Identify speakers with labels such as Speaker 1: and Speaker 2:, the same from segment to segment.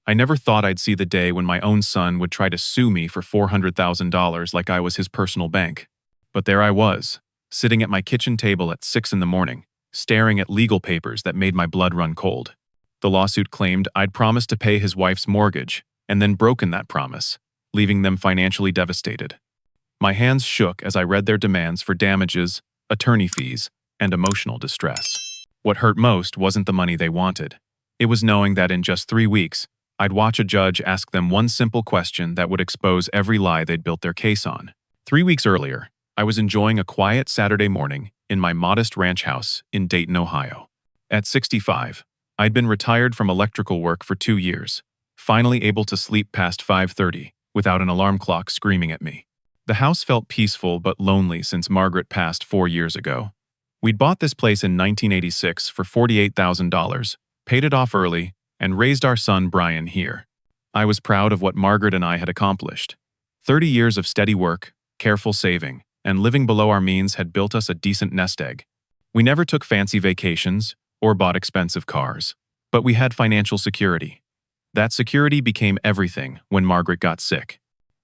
Speaker 1: I never thought I'd see the day when my own son would try to sue me for $400,000 like I was his personal bank. But there I was, sitting at my kitchen table at 6 in the morning, staring at legal papers that made my blood run cold. The lawsuit claimed I'd promised to pay his wife's mortgage and then broken that promise, leaving them financially devastated. My hands shook as I read their demands for damages, attorney fees, and emotional distress. What hurt most wasn't the money they wanted. It was knowing that in just 3 weeks, I'd watch a judge ask them one simple question that would expose every lie they'd built their case on. 3 weeks earlier, I was enjoying a quiet Saturday morning in my modest ranch house in Dayton, Ohio. At 65, I'd been retired from electrical work for 2 years, finally able to sleep past 5:30 without an alarm clock screaming at me. The house felt peaceful but lonely since Margaret passed 4 years ago. We'd bought this place in 1986 for $48,000, paid it off early, and raised our son Brian here. I was proud of what Margaret and I had accomplished. 30 years of steady work, careful saving, and living below our means had built us a decent nest egg. We never took fancy vacations or bought expensive cars, but we had financial security. That security became everything when Margaret got sick.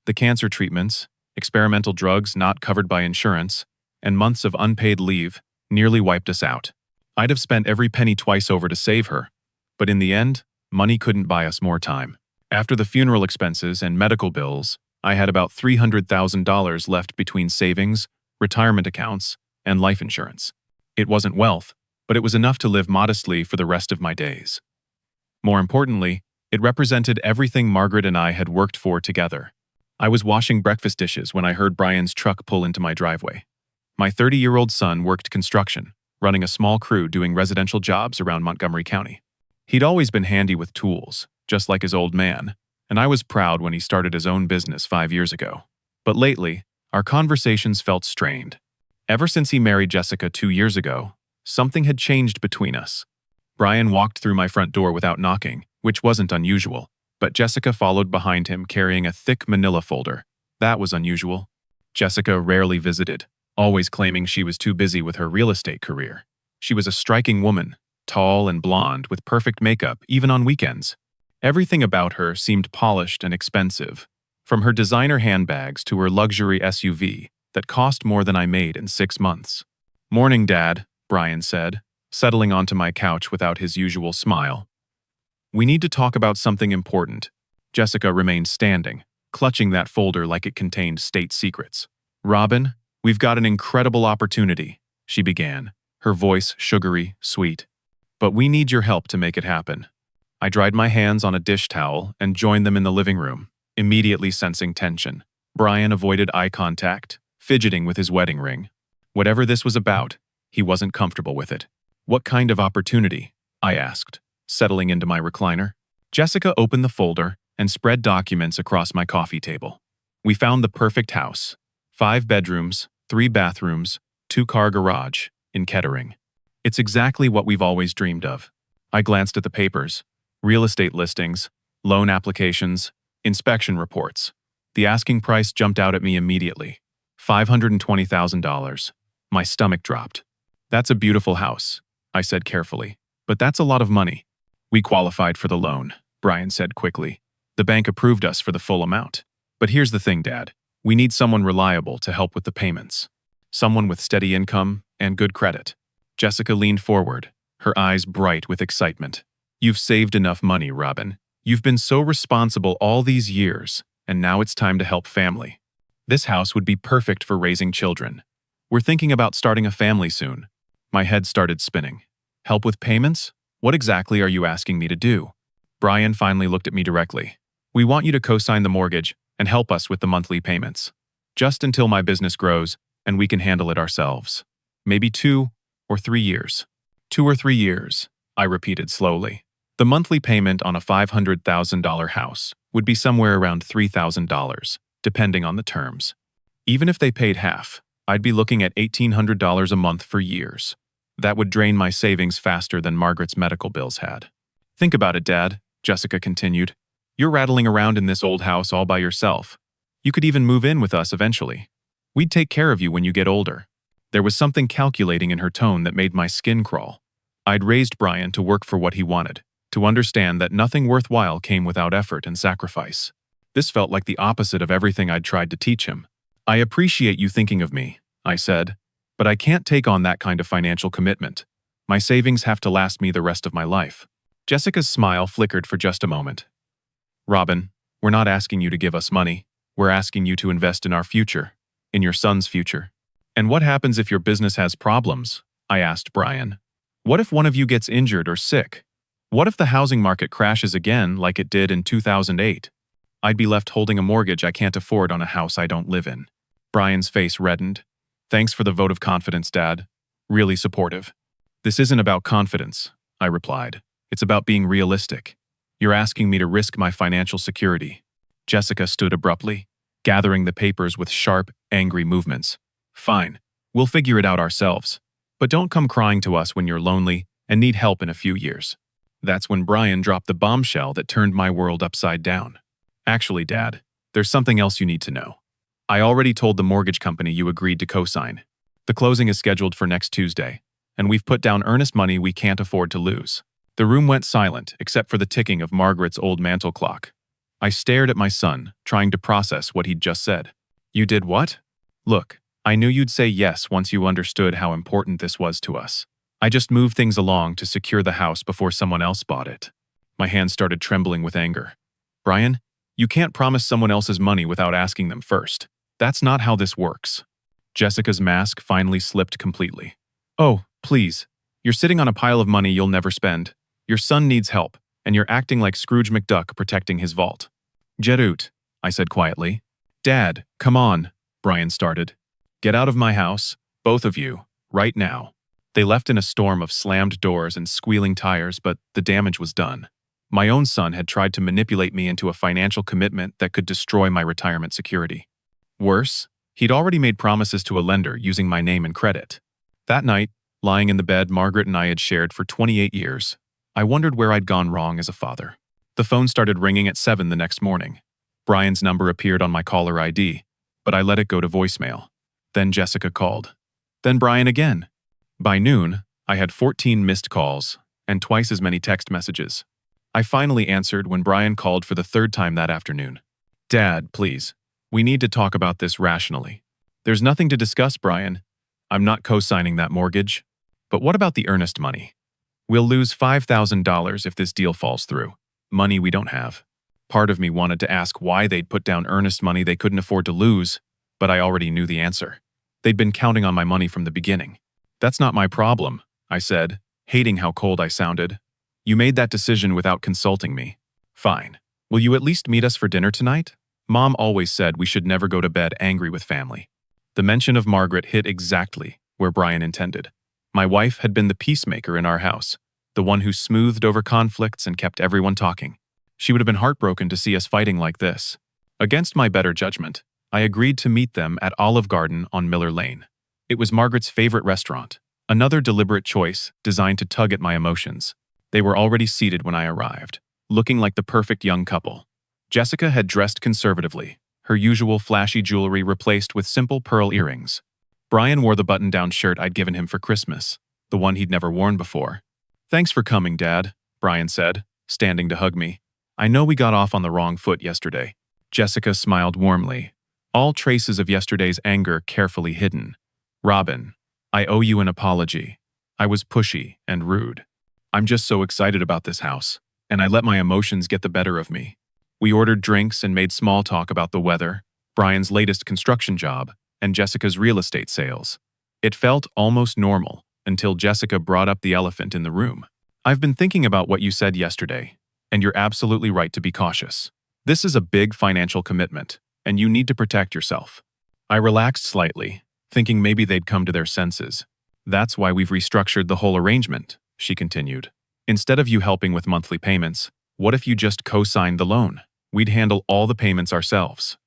Speaker 1: The cancer treatments, experimental drugs not covered by insurance, and months of unpaid leave nearly wiped us out. I'd have spent every penny twice over to save her, but in the end, money couldn't buy us more time. After the funeral expenses and medical bills, I had about $300,000 left between savings, retirement accounts, and life insurance. It wasn't wealth, but it was enough to live modestly for the rest of my days. More importantly, it represented everything Margaret and I had worked for together. I was washing breakfast dishes when I heard Brian's truck pull into my driveway. My 30-year-old son worked construction, running a small crew doing residential jobs around Montgomery County. He'd always been handy with tools, just like his old man, and I was proud when he started his own business 5 years ago. But lately, our conversations felt strained. Ever since he married Jessica 2 years ago, something had changed between us. Brian walked through my front door without knocking, which wasn't unusual, but Jessica followed behind him carrying a thick manila folder. That was unusual. Jessica rarely visited, always claiming she was too busy with her real estate career. She was a striking woman, tall and blonde with perfect makeup even on weekends. Everything about her seemed polished and expensive, from her designer handbags to her luxury SUV that cost more than I made in 6 months. "Morning, Dad," Brian said, settling onto my couch without his usual smile. "We need to talk about something important." Jessica remained standing, clutching that folder like it contained state secrets. "Robin, we've got an incredible opportunity," she began, her voice sugary, sweet. "But we need your help to make it happen." I dried my hands on a dish towel and joined them in the living room, immediately sensing tension. Brian avoided eye contact, fidgeting with his wedding ring. Whatever this was about, he wasn't comfortable with it. "What kind of opportunity?" I asked, settling into my recliner. Jessica opened the folder and spread documents across my coffee table. "We found the perfect house. 5 bedrooms, 3 bathrooms, 2-car garage, in Kettering. It's exactly what we've always dreamed of." I glanced at the papers. Real estate listings, loan applications, inspection reports. The asking price jumped out at me immediately. $520,000. My stomach dropped. "That's a beautiful house," I said carefully, "but that's a lot of money." "We qualified for the loan," Brian said quickly. "The bank approved us for the full amount. But here's the thing, Dad. We need someone reliable to help with the payments. Someone with steady income and good credit." Jessica leaned forward, her eyes bright with excitement. "You've saved enough money, Robin. You've been so responsible all these years, and now it's time to help family. This house would be perfect for raising children. We're thinking about starting a family soon." My head started spinning. "Help with payments? What exactly are you asking me to do?" Brian finally looked at me directly. "We want you to co-sign the mortgage and help us with the monthly payments. Just until my business grows and we can handle it ourselves. Maybe 2 or 3 years." 2 or 3 years, I repeated slowly. The monthly payment on a $500,000 house would be somewhere around $3,000, depending on the terms. Even if they paid half, I'd be looking at $1,800 a month for years. That would drain my savings faster than Margaret's medical bills had. "Think about it, Dad," Jessica continued. "You're rattling around in this old house all by yourself. You could even move in with us eventually. We'd take care of you when you get older." There was something calculating in her tone that made my skin crawl. I'd raised Brian to work for what he wanted, to understand that nothing worthwhile came without effort and sacrifice. This felt like the opposite of everything I'd tried to teach him. "I appreciate you thinking of me," I said, "but I can't take on that kind of financial commitment. My savings have to last me the rest of my life." Jessica's smile flickered for just a moment. "Robin, we're not asking you to give us money. We're asking you to invest in our future, in your son's future." "And what happens if your business has problems?" I asked Brian. "What if one of you gets injured or sick? What if the housing market crashes again like it did in 2008? I'd be left holding a mortgage I can't afford on a house I don't live in." Brian's face reddened. "Thanks for the vote of confidence, Dad. Really supportive." "This isn't about confidence," I replied. "It's about being realistic. You're asking me to risk my financial security." Jessica stood abruptly, gathering the papers with sharp, angry movements. "Fine, we'll figure it out ourselves. But don't come crying to us when you're lonely and need help in a few years." That's when Brian dropped the bombshell that turned my world upside down. "Actually, Dad, there's something else you need to know. I already told the mortgage company you agreed to co-sign. The closing is scheduled for next Tuesday, and we've put down earnest money we can't afford to lose." The room went silent except for the ticking of Margaret's old mantel clock. I stared at my son, trying to process what he'd just said. "You did what?" "Look, I knew you'd say yes once you understood how important this was to us. I just moved things along to secure the house before someone else bought it." My hands started trembling with anger. "Brian, you can't promise someone else's money without asking them first. That's not how this works." Jessica's mask finally slipped completely. "Oh, please. You're sitting on a pile of money you'll never spend. Your son needs help, and you're acting like Scrooge McDuck protecting his vault." "Jerut," I said quietly. "Dad, come on," Brian started. "Get out of my house, both of you, right now." They left in a storm of slammed doors and squealing tires, but the damage was done. My own son had tried to manipulate me into a financial commitment that could destroy my retirement security. Worse, he'd already made promises to a lender using my name and credit. That night, lying in the bed Margaret and I had shared for 28 years, I wondered where I'd gone wrong as a father. The phone started ringing at 7 the next morning. Brian's number appeared on my caller ID, but I let it go to voicemail. Then Jessica called. Then Brian again. By noon, I had 14 missed calls and twice as many text messages. I finally answered when Brian called for the third time that afternoon. "Dad, please. We need to talk about this rationally." "There's nothing to discuss, Brian. I'm not co-signing that mortgage." "But what about the earnest money? We'll lose $5,000 if this deal falls through. Money we don't have." Part of me wanted to ask why they'd put down earnest money they couldn't afford to lose, but I already knew the answer. They'd been counting on my money from the beginning. "That's not my problem," I said, hating how cold I sounded. "You made that decision without consulting me." "Fine. Will you at least meet us for dinner tonight? Mom always said we should never go to bed angry with family." The mention of Margaret hit exactly where Brian intended. My wife had been the peacemaker in our house, the one who smoothed over conflicts and kept everyone talking. She would have been heartbroken to see us fighting like this. Against my better judgment, I agreed to meet them at Olive Garden on Miller Lane. It was Margaret's favorite restaurant, another deliberate choice designed to tug at my emotions. They were already seated when I arrived, looking like the perfect young couple. Jessica had dressed conservatively, her usual flashy jewelry replaced with simple pearl earrings. Brian wore the button-down shirt I'd given him for Christmas, the one he'd never worn before. "Thanks for coming, Dad," Brian said, standing to hug me. "I know we got off on the wrong foot yesterday." Jessica smiled warmly, all traces of yesterday's anger carefully hidden. "Robin, I owe you an apology. I was pushy and rude. I'm just so excited about this house, and I let my emotions get the better of me." We ordered drinks and made small talk about the weather, Brian's latest construction job, and Jessica's real estate sales. It felt almost normal until Jessica brought up the elephant in the room. "I've been thinking about what you said yesterday, and you're absolutely right to be cautious. This is a big financial commitment, and you need to protect yourself." I relaxed slightly, thinking maybe they'd come to their senses. "That's why we've restructured the whole arrangement," she continued. "Instead of you helping with monthly payments, what if you just co-signed the loan? We'd handle all the payments ourselves.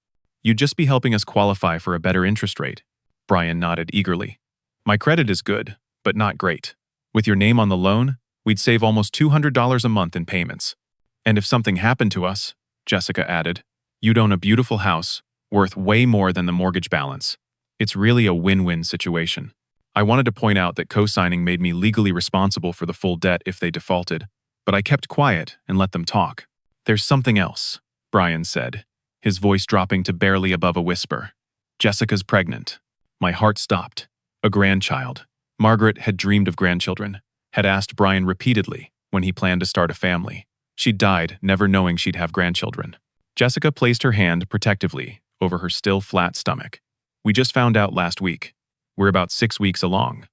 Speaker 1: You'd just be helping us qualify for a better interest rate." Brian nodded eagerly. "My credit is good, but not great. With your name on the loan, we'd save almost $200 a month in payments. And if something happened to us," Jessica added, "you'd own a beautiful house, worth way more than the mortgage balance. It's really a win-win situation." I wanted to point out that co-signing made me legally responsible for the full debt if they defaulted, But I kept quiet and let them talk. "There's something else," Brian said, his voice dropping to barely above a whisper. "Jessica's pregnant." My heart stopped. A grandchild. Margaret had dreamed of grandchildren, had asked Brian repeatedly when he planned to start a family. She died never knowing she'd have grandchildren. Jessica placed her hand protectively over her still flat stomach. "We just found out last week. We're about 6 weeks along.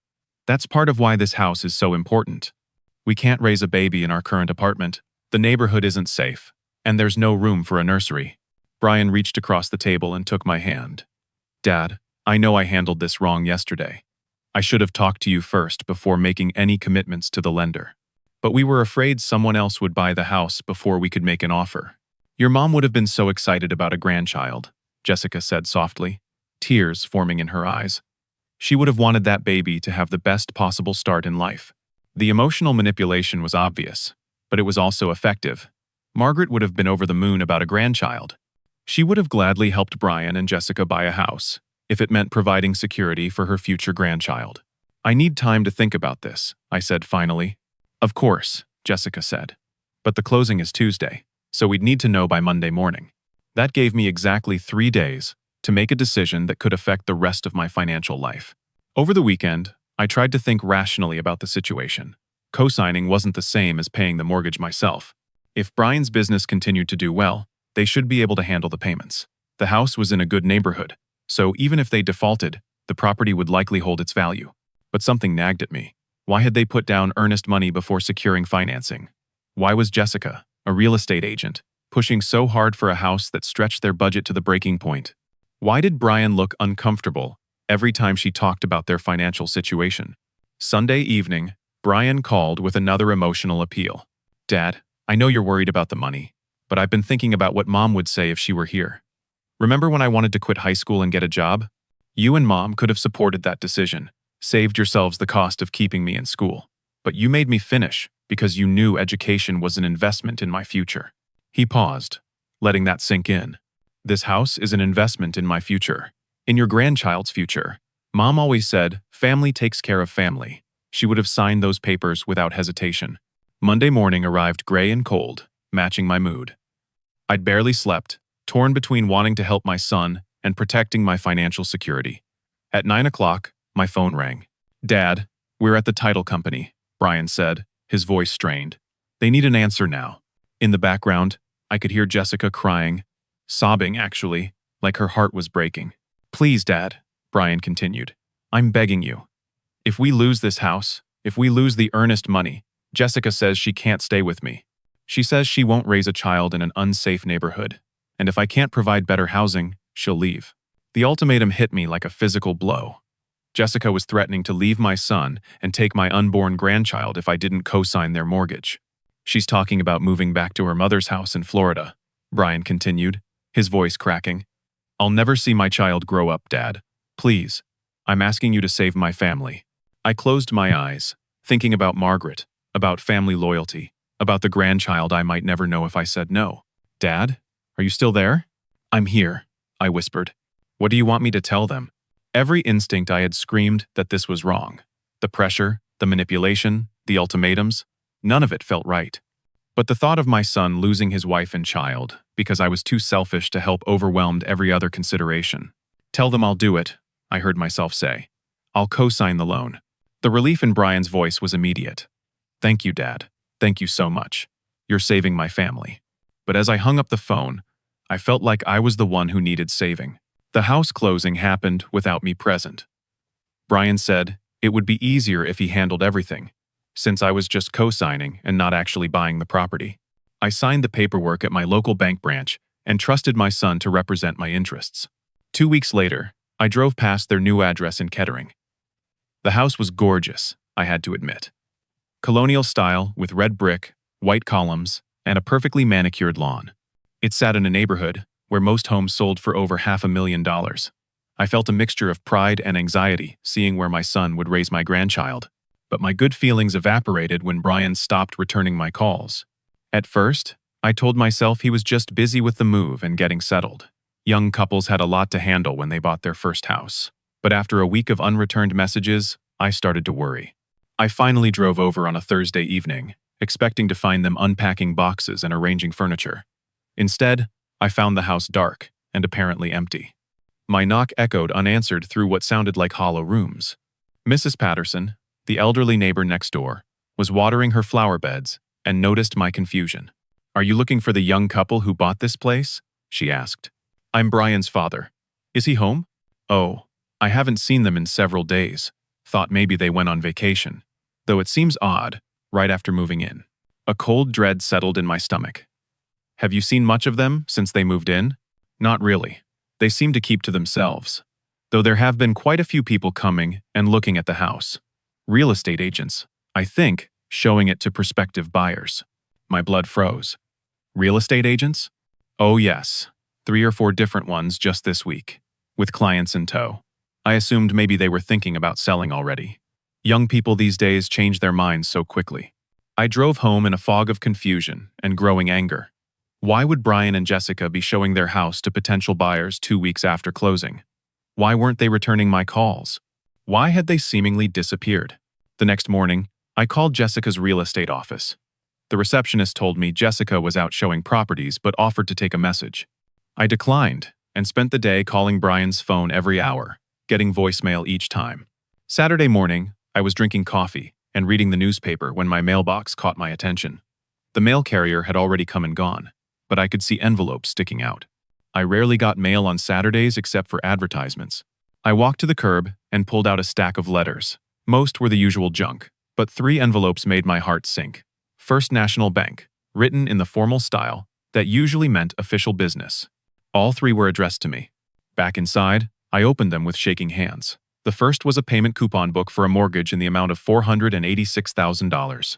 Speaker 1: That's part of why this house is so important. We can't raise a baby in our current apartment. The neighborhood isn't safe, and there's no room for a nursery." Brian reached across the table and took my hand. "Dad, I know I handled this wrong yesterday. I should have talked to you first before making any commitments to the lender. But we were afraid someone else would buy the house before we could make an offer." "Your mom would have been so excited about a grandchild," Jessica said softly, tears forming in her eyes. "She would have wanted that baby to have the best possible start in life." The emotional manipulation was obvious, but it was also effective. Margaret would have been over the moon about a grandchild. She would have gladly helped Brian and Jessica buy a house, if it meant providing security for her future grandchild. "I need time to think about this," I said finally. "Of course," Jessica said. "But the closing is Tuesday, so we'd need to know by Monday morning." That gave me exactly 3 days to make a decision that could affect the rest of my financial life. Over the weekend, I tried to think rationally about the situation. Co-signing wasn't the same as paying the mortgage myself. If Brian's business continued to do well, they should be able to handle the payments. The house was in a good neighborhood, so even if they defaulted, the property would likely hold its value. But something nagged at me. Why had they put down earnest money before securing financing? Why was Jessica, a real estate agent, pushing so hard for a house that stretched their budget to the breaking point? Why did Brian look uncomfortable every time she talked about their financial situation? Sunday evening, Brian called with another emotional appeal. "Dad, I know you're worried about the money, but I've been thinking about what Mom would say if she were here. Remember when I wanted to quit high school and get a job? You and Mom could have supported that decision, saved yourselves the cost of keeping me in school. But you made me finish because you knew education was an investment in my future." He paused, letting that sink in. "This house is an investment in my future, in your grandchild's future. Mom always said, family takes care of family." She would have signed those papers without hesitation. Monday morning arrived gray and cold, matching my mood. I'd barely slept, torn between wanting to help my son and protecting my financial security. At 9 o'clock, my phone rang. "Dad, we're at the title company," Brian said, his voice strained. "They need an answer now." In the background, I could hear Jessica crying, sobbing actually, like her heart was breaking. "Please, Dad," Brian continued. "I'm begging you. If we lose this house, if we lose the earnest money, Jessica says she can't stay with me. She says she won't raise a child in an unsafe neighborhood, and if I can't provide better housing, she'll leave." The ultimatum hit me like a physical blow. Jessica was threatening to leave my son and take my unborn grandchild if I didn't co-sign their mortgage. "She's talking about moving back to her mother's house in Florida," Brian continued, his voice cracking. "I'll never see my child grow up, Dad. Please, I'm asking you to save my family." I closed my eyes, thinking about Margaret, about family loyalty, about the grandchild I might never know if I said no. "Dad, are you still there?" "I'm here," I whispered. "What do you want me to tell them?" Every instinct I had screamed that this was wrong. The pressure, the manipulation, the ultimatums, none of it felt right. But the thought of my son losing his wife and child, because I was too selfish to help, overwhelmed every other consideration. "Tell them I'll do it," I heard myself say. "I'll co-sign the loan." The relief in Brian's voice was immediate. "Thank you, Dad. Thank you so much. You're saving my family." But as I hung up the phone, I felt like I was the one who needed saving. The house closing happened without me present. Brian said it would be easier if he handled everything, since I was just co-signing and not actually buying the property. I signed the paperwork at my local bank branch and trusted my son to represent my interests. 2 weeks later, I drove past their new address in Kettering. The house was gorgeous, I had to admit. Colonial style with red brick, white columns, and a perfectly manicured lawn. It sat in a neighborhood where most homes sold for over $500,000. I felt a mixture of pride and anxiety seeing where my son would raise my grandchild, but my good feelings evaporated when Brian stopped returning my calls. At first, I told myself he was just busy with the move and getting settled. Young couples had a lot to handle when they bought their first house. But after a week of unreturned messages, I started to worry. I finally drove over on a Thursday evening, expecting to find them unpacking boxes and arranging furniture. Instead, I found the house dark and apparently empty. My knock echoed unanswered through what sounded like hollow rooms. Mrs. Patterson, the elderly neighbor next door, was watering her flower beds and noticed my confusion. "Are you looking for the young couple who bought this place?" she asked. "I'm Brian's father. Is he home?" "Oh, I haven't seen them in several days. Thought maybe they went on vacation. Though it seems odd, right after moving in." A cold dread settled in my stomach. "Have you seen much of them since they moved in?" "Not really. They seem to keep to themselves. Though there have been quite a few people coming and looking at the house. Real estate agents, I think, showing it to prospective buyers." My blood froze. "Real estate agents?" "Oh yes. 3 or 4 different ones just this week, with clients in tow. I assumed maybe they were thinking about selling already. Young people these days change their minds so quickly." I drove home in a fog of confusion and growing anger. Why would Brian and Jessica be showing their house to potential buyers 2 weeks after closing? Why weren't they returning my calls? Why had they seemingly disappeared? The next morning, I called Jessica's real estate office. The receptionist told me Jessica was out showing properties but offered to take a message. I declined and spent the day calling Brian's phone every hour, getting voicemail each time. Saturday morning, I was drinking coffee and reading the newspaper when my mailbox caught my attention. The mail carrier had already come and gone, but I could see envelopes sticking out. I rarely got mail on Saturdays except for advertisements. I walked to the curb and pulled out a stack of letters. Most were the usual junk, but 3 envelopes made my heart sink. First National Bank, written in the formal style that usually meant official business. All 3 were addressed to me. Back inside, I opened them with shaking hands. The first was a payment coupon book for a mortgage in the amount of $486,000.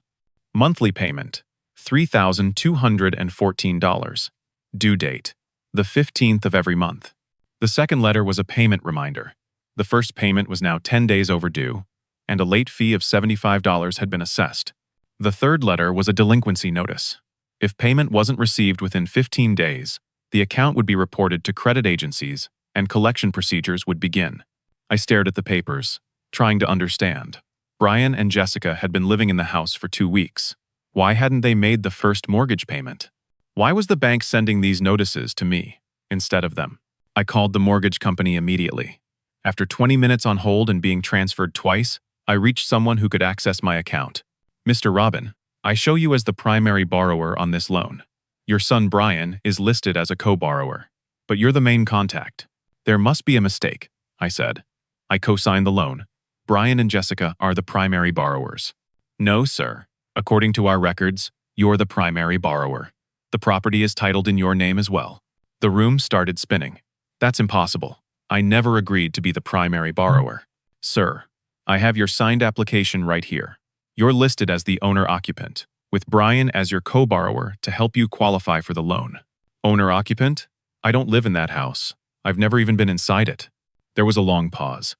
Speaker 1: Monthly payment, $3,214. Due date, the 15th of every month. The second letter was a payment reminder. The first payment was now 10 days overdue, and a late fee of $75 had been assessed. The third letter was a delinquency notice. If payment wasn't received within 15 days, the account would be reported to credit agencies and collection procedures would begin. I stared at the papers, trying to understand. Brian and Jessica had been living in the house for 2 weeks. Why hadn't they made the first mortgage payment? Why was the bank sending these notices to me instead of them? I called the mortgage company immediately. After 20 minutes on hold and being transferred twice, I reached someone who could access my account. "Mr. Robin, I show you as the primary borrower on this loan. Your son Brian is listed as a co-borrower, but you're the main contact." "There must be a mistake," I said. "I co-signed the loan. Brian and Jessica are the primary borrowers." "No, sir. According to our records, you're the primary borrower. The property is titled in your name as well." The room started spinning. "That's impossible. I never agreed to be the primary borrower." "Sir, I have your signed application right here. You're listed as the owner-occupant, with Brian as your co-borrower to help you qualify for the loan." "Owner-occupant? I don't live in that house. I've never even been inside it." There was a long pause.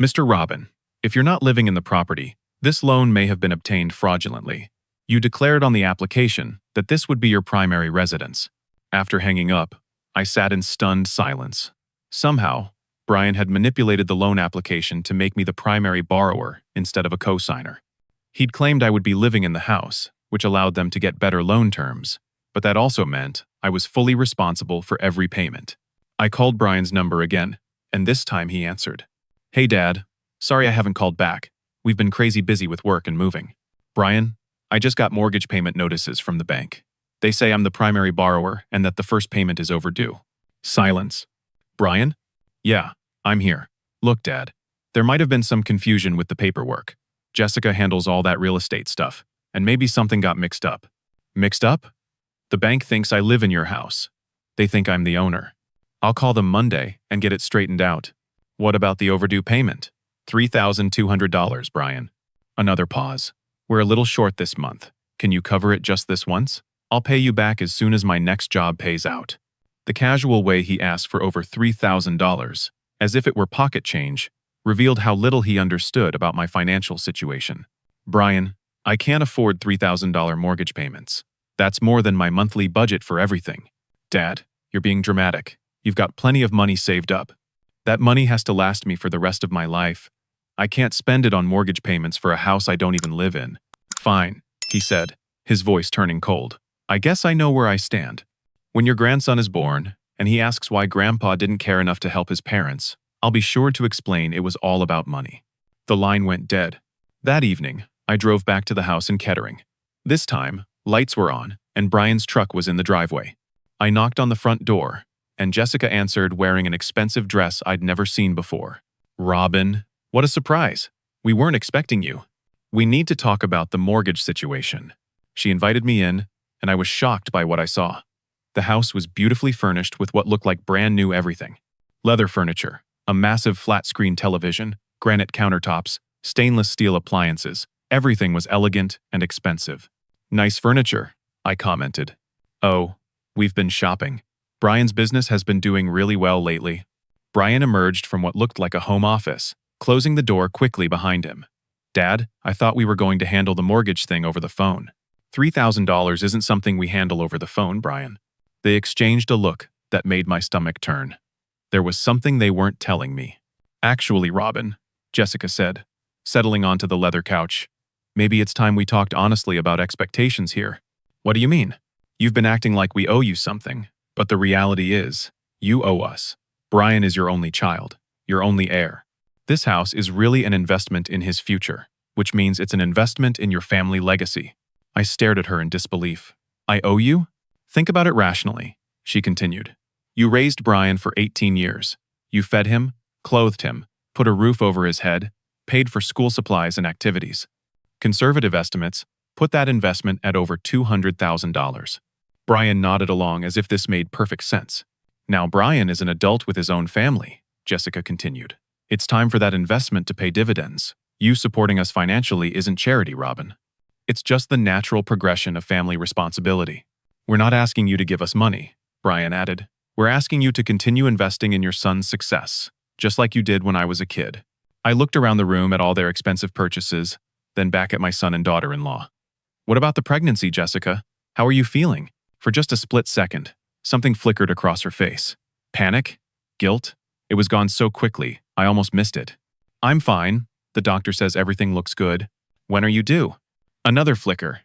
Speaker 1: "Mr. Robin, if you're not living in the property, this loan may have been obtained fraudulently. You declared on the application that this would be your primary residence." After hanging up, I sat in stunned silence. Somehow, Brian had manipulated the loan application to make me the primary borrower instead of a co-signer. He'd claimed I would be living in the house, which allowed them to get better loan terms, but that also meant I was fully responsible for every payment. I called Brian's number again, and this time he answered. "Hey Dad, sorry I haven't called back. We've been crazy busy with work and moving." "Brian, I just got mortgage payment notices from the bank. They say I'm the primary borrower and that the first payment is overdue." Silence. "Brian?" "Yeah, I'm here. Look, Dad, there might have been some confusion with the paperwork. Jessica handles all that real estate stuff, and maybe something got mixed up." "Mixed up?" "The bank thinks I live in your house. They think I'm the owner. I'll call them Monday and get it straightened out." "What about the overdue payment?" $3,200, Brian." Another pause. "We're a little short this month. Can you cover it just this once? I'll pay you back as soon as my next job pays out." The casual way he asked for over $3,000, as if it were pocket change, revealed how little he understood about my financial situation. "Brian, I can't afford $3,000 mortgage payments. That's more than my monthly budget for everything." "Dad, you're being dramatic. You've got plenty of money saved up. That money has to last me for the rest of my life. I can't spend it on mortgage payments for a house I don't even live in." "Fine," he said, his voice turning cold. I guess I know where I stand. When your grandson is born, and he asks why Grandpa didn't care enough to help his parents, I'll be sure to explain it was all about money. The line went dead. That evening, I drove back to the house in Kettering. This time, lights were on, and Brian's truck was in the driveway. I knocked on the front door, and Jessica answered wearing an expensive dress I'd never seen before. Robin, what a surprise. We weren't expecting you. We need to talk about the mortgage situation. She invited me in, and I was shocked by what I saw. The house was beautifully furnished with what looked like brand new everything. Leather furniture, a massive flat-screen television, granite countertops, stainless steel appliances. Everything was elegant and expensive. Nice furniture, I commented. Oh, we've been shopping. Brian's business has been doing really well lately. Brian emerged from what looked like a home office, closing the door quickly behind him. Dad, I thought we were going to handle the mortgage thing over the phone. $3,000 isn't something we handle over the phone, Brian. They exchanged a look that made my stomach turn. There was something they weren't telling me. Actually, Robin, Jessica said, settling onto the leather couch. Maybe it's time we talked honestly about expectations here. What do you mean? You've been acting like we owe you something, but the reality is, you owe us. Brian is your only child, your only heir. This house is really an investment in his future, which means it's an investment in your family legacy. I stared at her in disbelief. I owe you? Think about it rationally, she continued. You raised Brian for 18 years. You fed him, clothed him, put a roof over his head, paid for school supplies and activities. Conservative estimates put that investment at over $200,000. Brian nodded along as if this made perfect sense. Now Brian is an adult with his own family, Jessica continued. It's time for that investment to pay dividends. You supporting us financially isn't charity, Robin. It's just the natural progression of family responsibility. We're not asking you to give us money, Brian added. We're asking you to continue investing in your son's success, just like you did when I was a kid. I looked around the room at all their expensive purchases, then back at my son and daughter-in-law. What about the pregnancy, Jessica? How are you feeling? For just a split second, something flickered across her face. Panic? Guilt? It was gone so quickly, I almost missed it. I'm fine. The doctor says everything looks good. When are you due? Another flicker.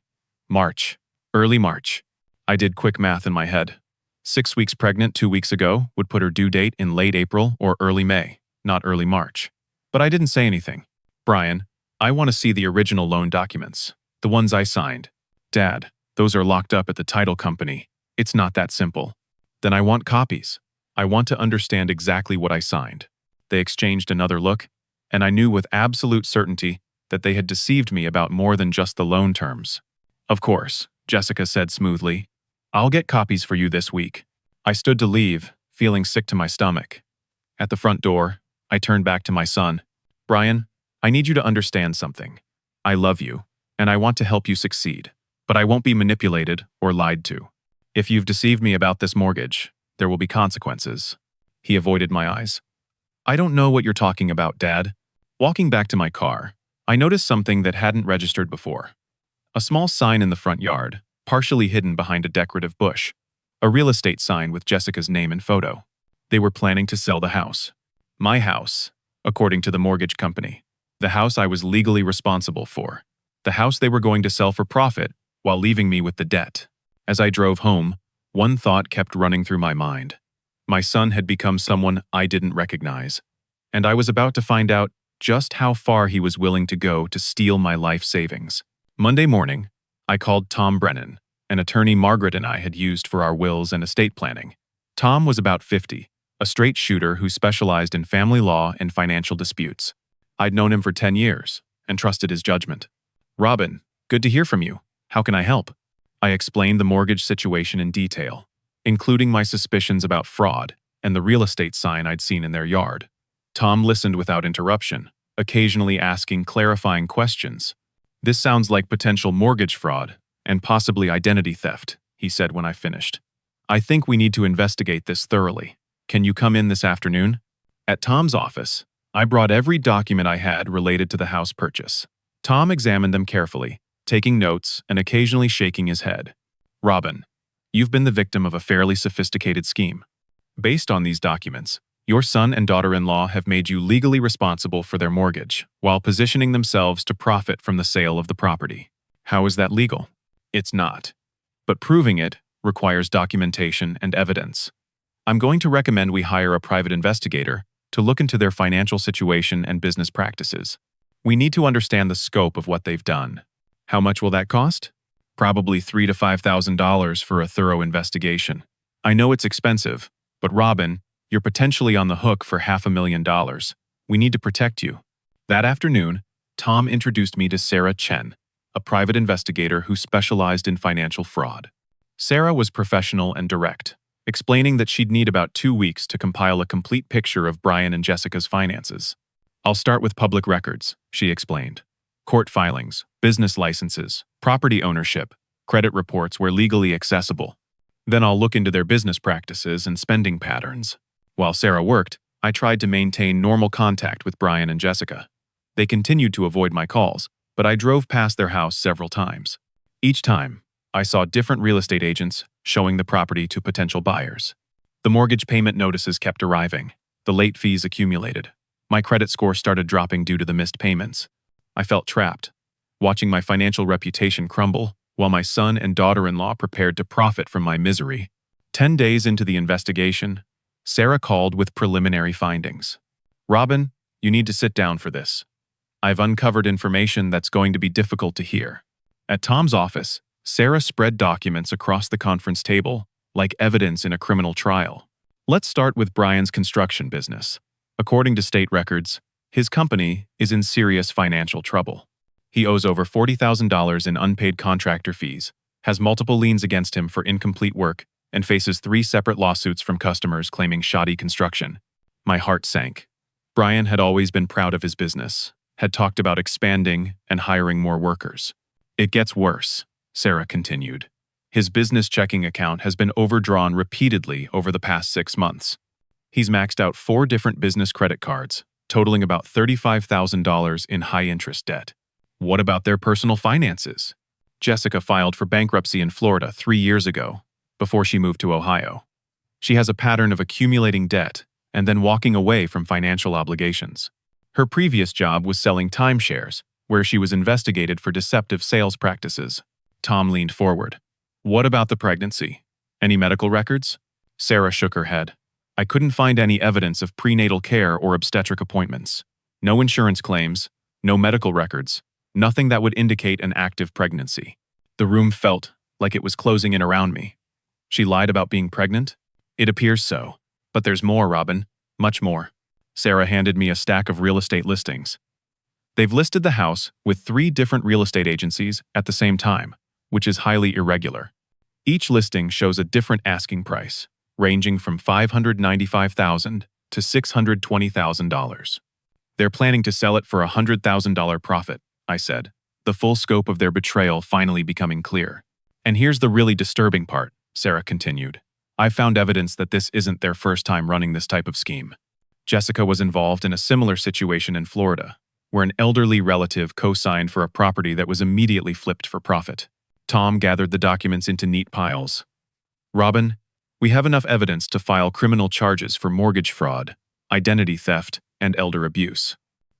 Speaker 1: March. Early March. I did quick math in my head. 6 weeks pregnant 2 weeks ago would put her due date in late April or early May, not early March. But I didn't say anything. Brian, I want to see the original loan documents. The ones I signed. Dad, those are locked up at the title company. It's not that simple. Then I want copies. I want to understand exactly what I signed. They exchanged another look, and I knew with absolute certainty that they had deceived me about more than just the loan terms. Of course, Jessica said smoothly. I'll get copies for you this week. I stood to leave, feeling sick to my stomach. At the front door, I turned back to my son. Brian, I need you to understand something. I love you, and I want to help you succeed, but I won't be manipulated or lied to. If you've deceived me about this mortgage, there will be consequences. He avoided my eyes. I don't know what you're talking about, Dad. Walking back to my car, I noticed something that hadn't registered before. A small sign in the front yard, partially hidden behind a decorative bush. A real estate sign with Jessica's name and photo. They were planning to sell the house. My house, according to the mortgage company. The house I was legally responsible for. The house they were going to sell for profit while leaving me with the debt. As I drove home, one thought kept running through my mind. My son had become someone I didn't recognize, and I was about to find out just how far he was willing to go to steal my life savings. Monday morning, I called Tom Brennan, an attorney Margaret and I had used for our wills and estate planning. Tom was about 50, a straight shooter who specialized in family law and financial disputes. I'd known him for 10 years and trusted his judgment. Robin, good to hear from you. How can I help? I explained the mortgage situation in detail, including my suspicions about fraud and the real estate sign I'd seen in their yard. Tom listened without interruption, occasionally asking clarifying questions. This sounds like potential mortgage fraud and possibly identity theft, he said when I finished. I think we need to investigate this thoroughly. Can you come in this afternoon? At Tom's office, I brought every document I had related to the house purchase. Tom examined them carefully, taking notes and occasionally shaking his head. Robin, you've been the victim of a fairly sophisticated scheme. Based on these documents, your son and daughter-in-law have made you legally responsible for their mortgage, while positioning themselves to profit from the sale of the property. How is that legal? It's not. But proving it requires documentation and evidence. I'm going to recommend we hire a private investigator to look into their financial situation and business practices. We need to understand the scope of what they've done. How much will that cost? Probably $3,000 to $5,000 for a thorough investigation. I know it's expensive, but Robin, you're potentially on the hook for $500,000. We need to protect you. That afternoon, Tom introduced me to Sarah Chen, a private investigator who specialized in financial fraud. Sarah was professional and direct, explaining that she'd need about 2 weeks to compile a complete picture of Brian and Jessica's finances. I'll start with public records, she explained. Court filings, business licenses, property ownership, credit reports where legally accessible. Then I'll look into their business practices and spending patterns. While Sarah worked, I tried to maintain normal contact with Brian and Jessica. They continued to avoid my calls, but I drove past their house several times. Each time, I saw different real estate agents showing the property to potential buyers. The mortgage payment notices kept arriving. The late fees accumulated. My credit score started dropping due to the missed payments. I felt trapped, watching my financial reputation crumble while my son and daughter-in-law prepared to profit from my misery. 10 days into the investigation, Sarah called with preliminary findings. Robin, you need to sit down for this. I've uncovered information that's going to be difficult to hear. At Tom's office, Sarah spread documents across the conference table, like evidence in a criminal trial. Let's start with Brian's construction business. According to state records, his company is in serious financial trouble. He owes over $40,000 in unpaid contractor fees, has multiple liens against him for incomplete work, and faces 3 separate lawsuits from customers claiming shoddy construction. My heart sank. Brian had always been proud of his business, had talked about expanding and hiring more workers. It gets worse, Sarah continued. His business checking account has been overdrawn repeatedly over the past 6 months. He's maxed out 4 different business credit cards, totaling about $35,000 in high-interest debt. What about their personal finances? Jessica filed for bankruptcy in Florida 3 years ago, before she moved to Ohio. She has a pattern of accumulating debt and then walking away from financial obligations. Her previous job was selling timeshares, where she was investigated for deceptive sales practices. Tom leaned forward. What about the pregnancy? Any medical records? Sarah shook her head. I couldn't find any evidence of prenatal care or obstetric appointments. No insurance claims, no medical records, nothing that would indicate an active pregnancy. The room felt like it was closing in around me. She lied about being pregnant? It appears so. But there's more, Robin. Much more. Sarah handed me a stack of real estate listings. They've listed the house with 3 different real estate agencies at the same time, which is highly irregular. Each listing shows a different asking price, ranging from $595,000 to $620,000. They're planning to sell it for a $100,000 profit, I said, the full scope of their betrayal finally becoming clear. And here's the really disturbing part, Sarah continued. I found evidence that this isn't their first time running this type of scheme. Jessica was involved in a similar situation in Florida, where an elderly relative co-signed for a property that was immediately flipped for profit. Tom gathered the documents into neat piles. Robin, we have enough evidence to file criminal charges for mortgage fraud, identity theft, and elder abuse.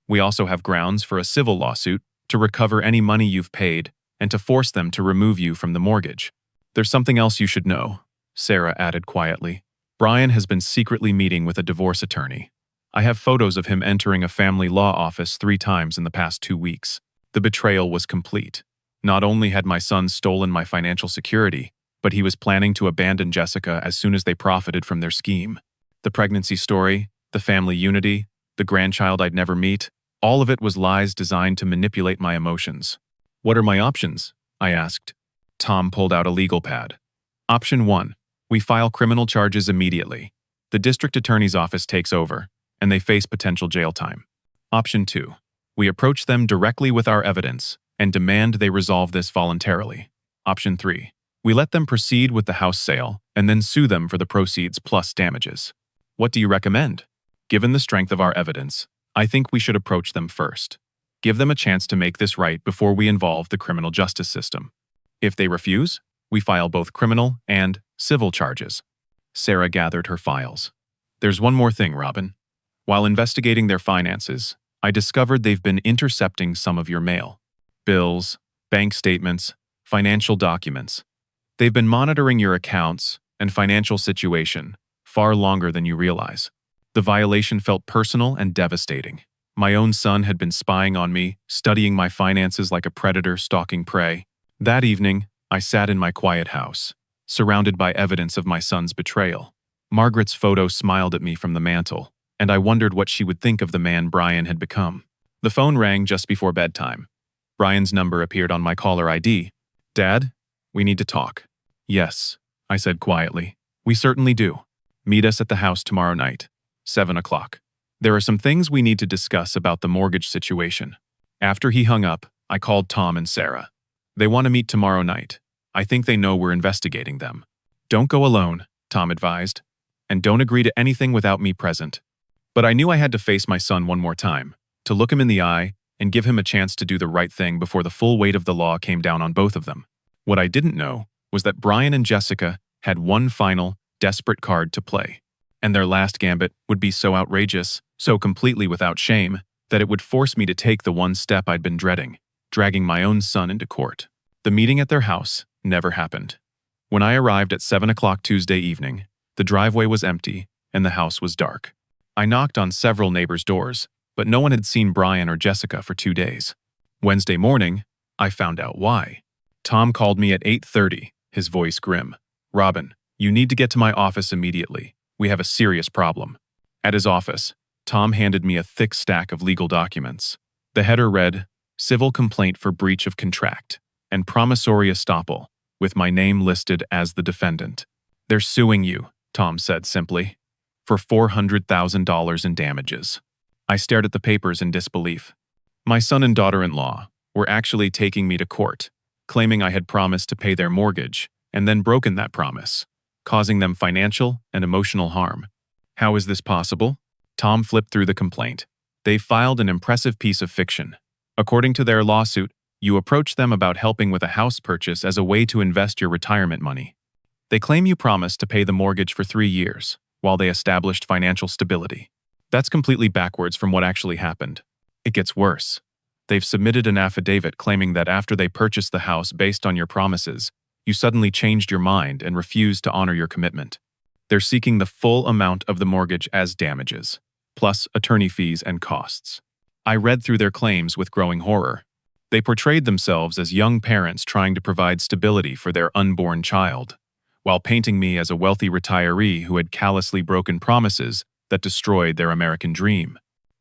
Speaker 1: We also have grounds for a civil lawsuit to recover any money you've paid and to force them to remove you from the mortgage. There's something else you should know, Sarah added quietly. Brian has been secretly meeting with a divorce attorney. I have photos of him entering a family law office 3 times in the past 2 weeks. The betrayal was complete. Not only had my son stolen my financial security, but he was planning to abandon Jessica as soon as they profited from their scheme. The pregnancy story, the family unity, the grandchild I'd never meet, all of it was lies designed to manipulate my emotions. What are my options? I asked. Tom pulled out a legal pad. Option 1. We file criminal charges immediately. The district attorney's office takes over, and they face potential jail time. Option 2. We approach them directly with our evidence and demand they resolve this voluntarily. Option 3. We let them proceed with the house sale and then sue them for the proceeds plus damages. What do you recommend? Given the strength of our evidence, I think we should approach them first. Give them a chance to make this right before we involve the criminal justice system. If they refuse, we file both criminal and civil charges. Sarah gathered her files. There's one more thing, Robin. While investigating their finances, I discovered they've been intercepting some of your mail. Bills, bank statements, Financial documents. They've been monitoring your accounts and financial situation far longer than you realize. The violation felt personal and devastating. My own son had been spying on me, studying my finances like a predator stalking prey. That evening, I sat in my quiet house, surrounded by evidence of my son's betrayal. Margaret's photo smiled at me from the mantel, and I wondered what she would think of the man Brian had become. The phone rang just before bedtime. Brian's number appeared on my caller ID. "Dad, we need to talk." "Yes," I said quietly. "We certainly do. Meet us at the house tomorrow night, 7 o'clock. There are some things we need to discuss about the mortgage situation." After he hung up, I called Tom and Sarah. "They want to meet tomorrow night. I think they know we're investigating them." "Don't go alone," Tom advised, "and don't agree to anything without me present." But I knew I had to face my son one more time, to look him in the eye and give him a chance to do the right thing before the full weight of the law came down on both of them. What I didn't know was that Brian and Jessica had one final, desperate card to play, and their last gambit would be so outrageous, so completely without shame, that it would force me to take the one step I'd been dreading, dragging my own son into court. The meeting at their house never happened. When I arrived at 7 o'clock Tuesday evening, the driveway was empty and the house was dark. I knocked on several neighbors' doors, but no one had seen Brian or Jessica for 2 days. Wednesday morning, I found out why. Tom called me at 8:30, his voice grim. "Robin, you need to get to my office immediately. We have a serious problem." At his office, Tom handed me a thick stack of legal documents. The header read, "Civil complaint for breach of contract," and promissory estoppel, with my name listed as the defendant. "They're suing you," Tom said simply, "for $400,000 in damages." I stared at the papers in disbelief. My son and daughter-in-law were actually taking me to court, claiming I had promised to pay their mortgage and then broken that promise, causing them financial and emotional harm. How is this possible? Tom flipped through the complaint. They filed an impressive piece of fiction. According to their lawsuit, you approached them about helping with a house purchase as a way to invest your retirement money. They claim you promised to pay the mortgage for 3 years, while they established financial stability. That's completely backwards from what actually happened. It gets worse. They've submitted an affidavit claiming that after they purchased the house based on your promises, you suddenly changed your mind and refused to honor your commitment. They're seeking the full amount of the mortgage as damages, plus attorney fees and costs. I read through their claims with growing horror. They portrayed themselves as young parents trying to provide stability for their unborn child, while painting me as a wealthy retiree who had callously broken promises that destroyed their American dream.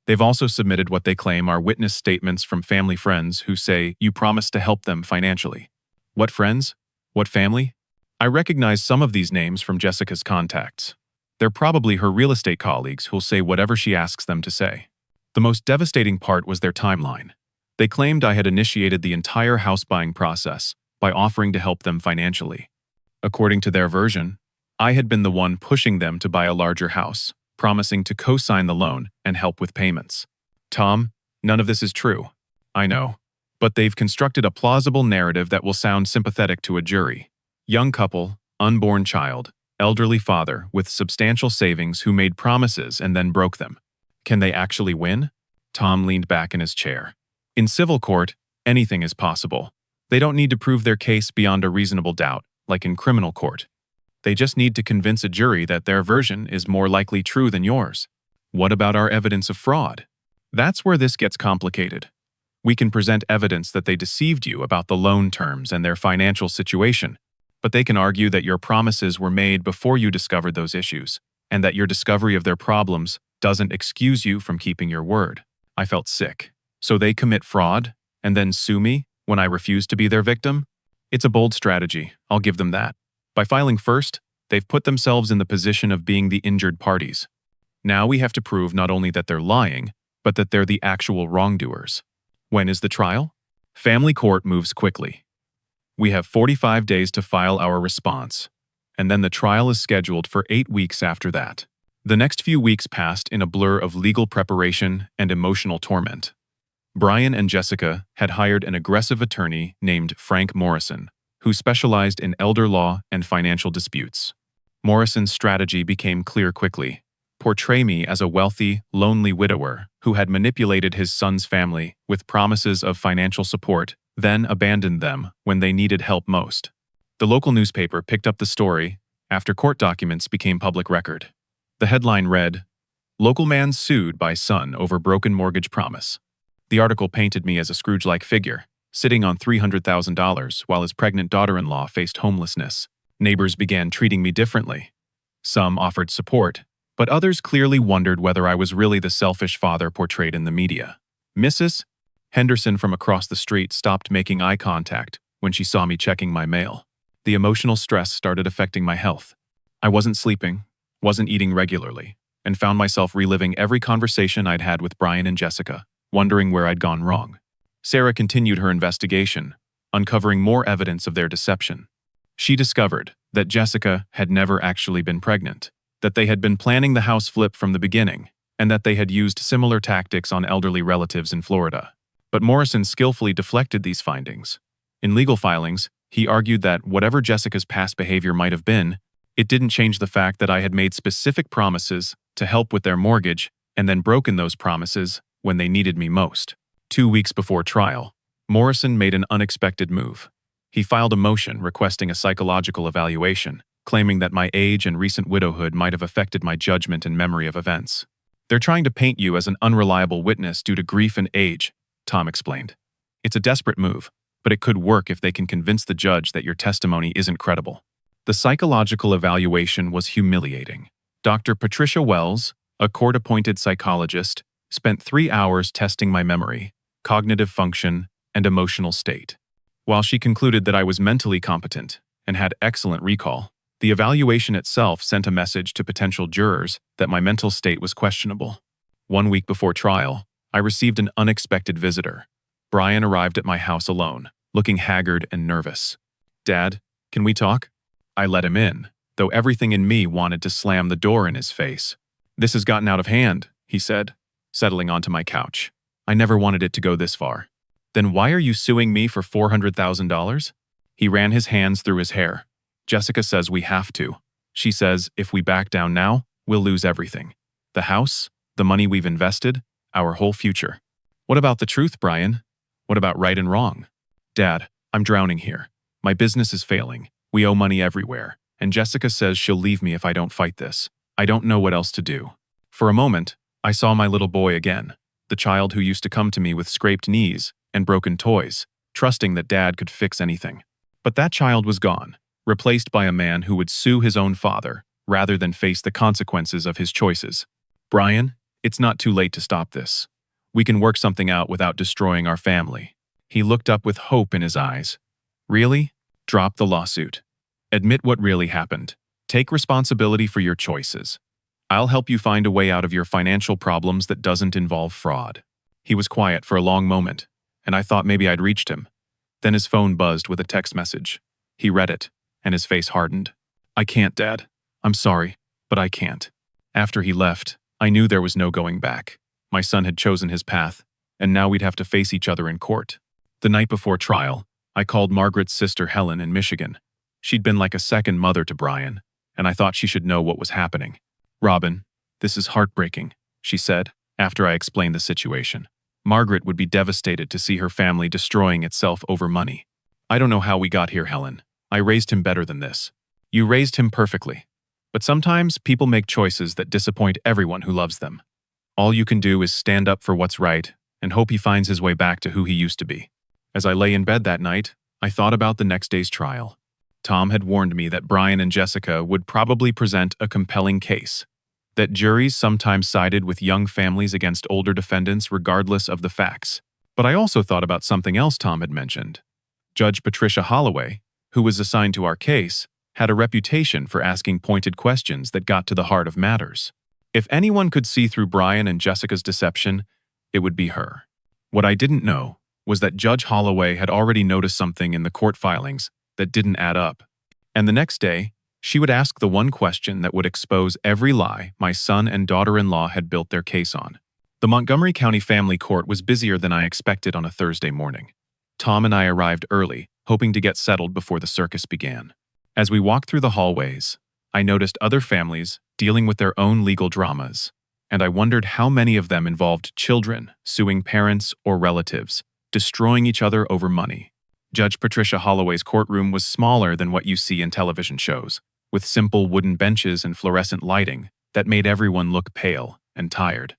Speaker 1: They've also submitted what they claim are witness statements from family friends who say you promised to help them financially. What friends? What family? I recognize some of these names from Jessica's contacts. They're probably her real estate colleagues who'll say whatever she asks them to say. The most devastating part was their timeline. They claimed I had initiated the entire house buying process by offering to help them financially. According to their version, I had been the one pushing them to buy a larger house, promising to co-sign the loan and help with payments. Tom, none of this is true. I know. But they've constructed a plausible narrative that will sound sympathetic to a jury. Young couple, unborn child, elderly father with substantial savings who made promises and then broke them. Can they actually win? Tom leaned back in his chair. In civil court, anything is possible. They don't need to prove their case beyond a reasonable doubt, like in criminal court. They just need to convince a jury that their version is more likely true than yours. What about our evidence of fraud? That's where this gets complicated. We can present evidence that they deceived you about the loan terms and their financial situation, but they can argue that your promises were made before you discovered those issues, and that your discovery of their problems doesn't excuse you from keeping your word. I felt sick. So they commit fraud, and then sue me when I refuse to be their victim? It's a bold strategy, I'll give them that. By filing first, they've put themselves in the position of being the injured parties. Now we have to prove not only that they're lying, but that they're the actual wrongdoers. When is the trial? Family court moves quickly. We have 45 days to file our response, and then the trial is scheduled for 8 weeks after that. The next few weeks passed in a blur of legal preparation and emotional torment. Brian and Jessica had hired an aggressive attorney named Frank Morrison, who specialized in elder law and financial disputes. Morrison's strategy became clear quickly. Portray me as a wealthy, lonely widower who had manipulated his son's family with promises of financial support then abandoned them when they needed help most. The local newspaper picked up the story after court documents became public record. The headline read, "Local man sued by son over broken mortgage promise." The article painted me as a Scrooge-like figure, sitting on $300,000 while his pregnant daughter-in-law faced homelessness. Neighbors began treating me differently. Some offered support, but others clearly wondered whether I was really the selfish father portrayed in the media. Mrs. Henderson from across the street stopped making eye contact when she saw me checking my mail. The emotional stress started affecting my health. I wasn't sleeping, wasn't eating regularly, and found myself reliving every conversation I'd had with Brian and Jessica, wondering where I'd gone wrong. Sarah continued her investigation, uncovering more evidence of their deception. She discovered that Jessica had never actually been pregnant, that they had been planning the house flip from the beginning, and that they had used similar tactics on elderly relatives in Florida. But Morrison skillfully deflected these findings. In legal filings, he argued that whatever Jessica's past behavior might have been, it didn't change the fact that I had made specific promises to help with their mortgage and then broken those promises when they needed me most. 2 weeks before trial, Morrison made an unexpected move. He filed a motion requesting a psychological evaluation, claiming that my age and recent widowhood might have affected my judgment and memory of events. "They're trying to paint you as an unreliable witness due to grief and age," Tom explained. "It's a desperate move, but it could work if they can convince the judge that your testimony isn't credible." The psychological evaluation was humiliating. Dr. Patricia Wells, a court-appointed psychologist, spent 3 hours testing my memory, cognitive function, and emotional state. While she concluded that I was mentally competent and had excellent recall, the evaluation itself sent a message to potential jurors that my mental state was questionable. 1 week before trial, I received an unexpected visitor. Brian arrived at my house alone, looking haggard and nervous. "Dad, can we talk?" I let him in, though everything in me wanted to slam the door in his face. "This has gotten out of hand," he said, settling onto my couch. "I never wanted it to go this far." "Then why are you suing me for $400,000? He ran his hands through his hair. "Jessica says we have to. She says if we back down now, we'll lose everything. The house, the money we've invested, our whole future." "What about the truth, Brian? What about right and wrong?" "Dad, I'm drowning here. My business is failing. We owe money everywhere, and Jessica says she'll leave me if I don't fight this. I don't know what else to do." For a moment, I saw my little boy again, the child who used to come to me with scraped knees and broken toys, trusting that Dad could fix anything. But that child was gone, replaced by a man who would sue his own father rather than face the consequences of his choices. "Brian, it's not too late to stop this. We can work something out without destroying our family." He looked up with hope in his eyes. "Really? Drop the lawsuit. Admit what really happened. Take responsibility for your choices. I'll help you find a way out of your financial problems that doesn't involve fraud." He was quiet for a long moment, and I thought maybe I'd reached him. Then his phone buzzed with a text message. He read it, and his face hardened. "I can't, Dad. I'm sorry, but I can't." After he left, I knew there was no going back. My son had chosen his path, and now we'd have to face each other in court. The night before trial, I called Margaret's sister Helen in Michigan. She'd been like a second mother to Brian, and I thought she should know what was happening. "Robin, this is heartbreaking," she said, after I explained the situation. "Margaret would be devastated to see her family destroying itself over money." "I don't know how we got here, Helen. I raised him better than this." "You raised him perfectly. But sometimes people make choices that disappoint everyone who loves them. All you can do is stand up for what's right and hope he finds his way back to who he used to be." As I lay in bed that night, I thought about the next day's trial. Tom had warned me that Brian and Jessica would probably present a compelling case, that juries sometimes sided with young families against older defendants regardless of the facts. But I also thought about something else Tom had mentioned. Judge Patricia Holloway, who was assigned to our case, had a reputation for asking pointed questions that got to the heart of matters. If anyone could see through Brian and Jessica's deception, it would be her. What I didn't know was that Judge Holloway had already noticed something in the court filings that didn't add up. And the next day, she would ask the one question that would expose every lie my son and daughter-in-law had built their case on. The Montgomery County Family Court was busier than I expected on a Thursday morning. Tom and I arrived early, hoping to get settled before the circus began. As we walked through the hallways, I noticed other families dealing with their own legal dramas, and I wondered how many of them involved children suing parents or relatives, destroying each other over money. Judge Patricia Holloway's courtroom was smaller than what you see in television shows, with simple wooden benches and fluorescent lighting that made everyone look pale and tired.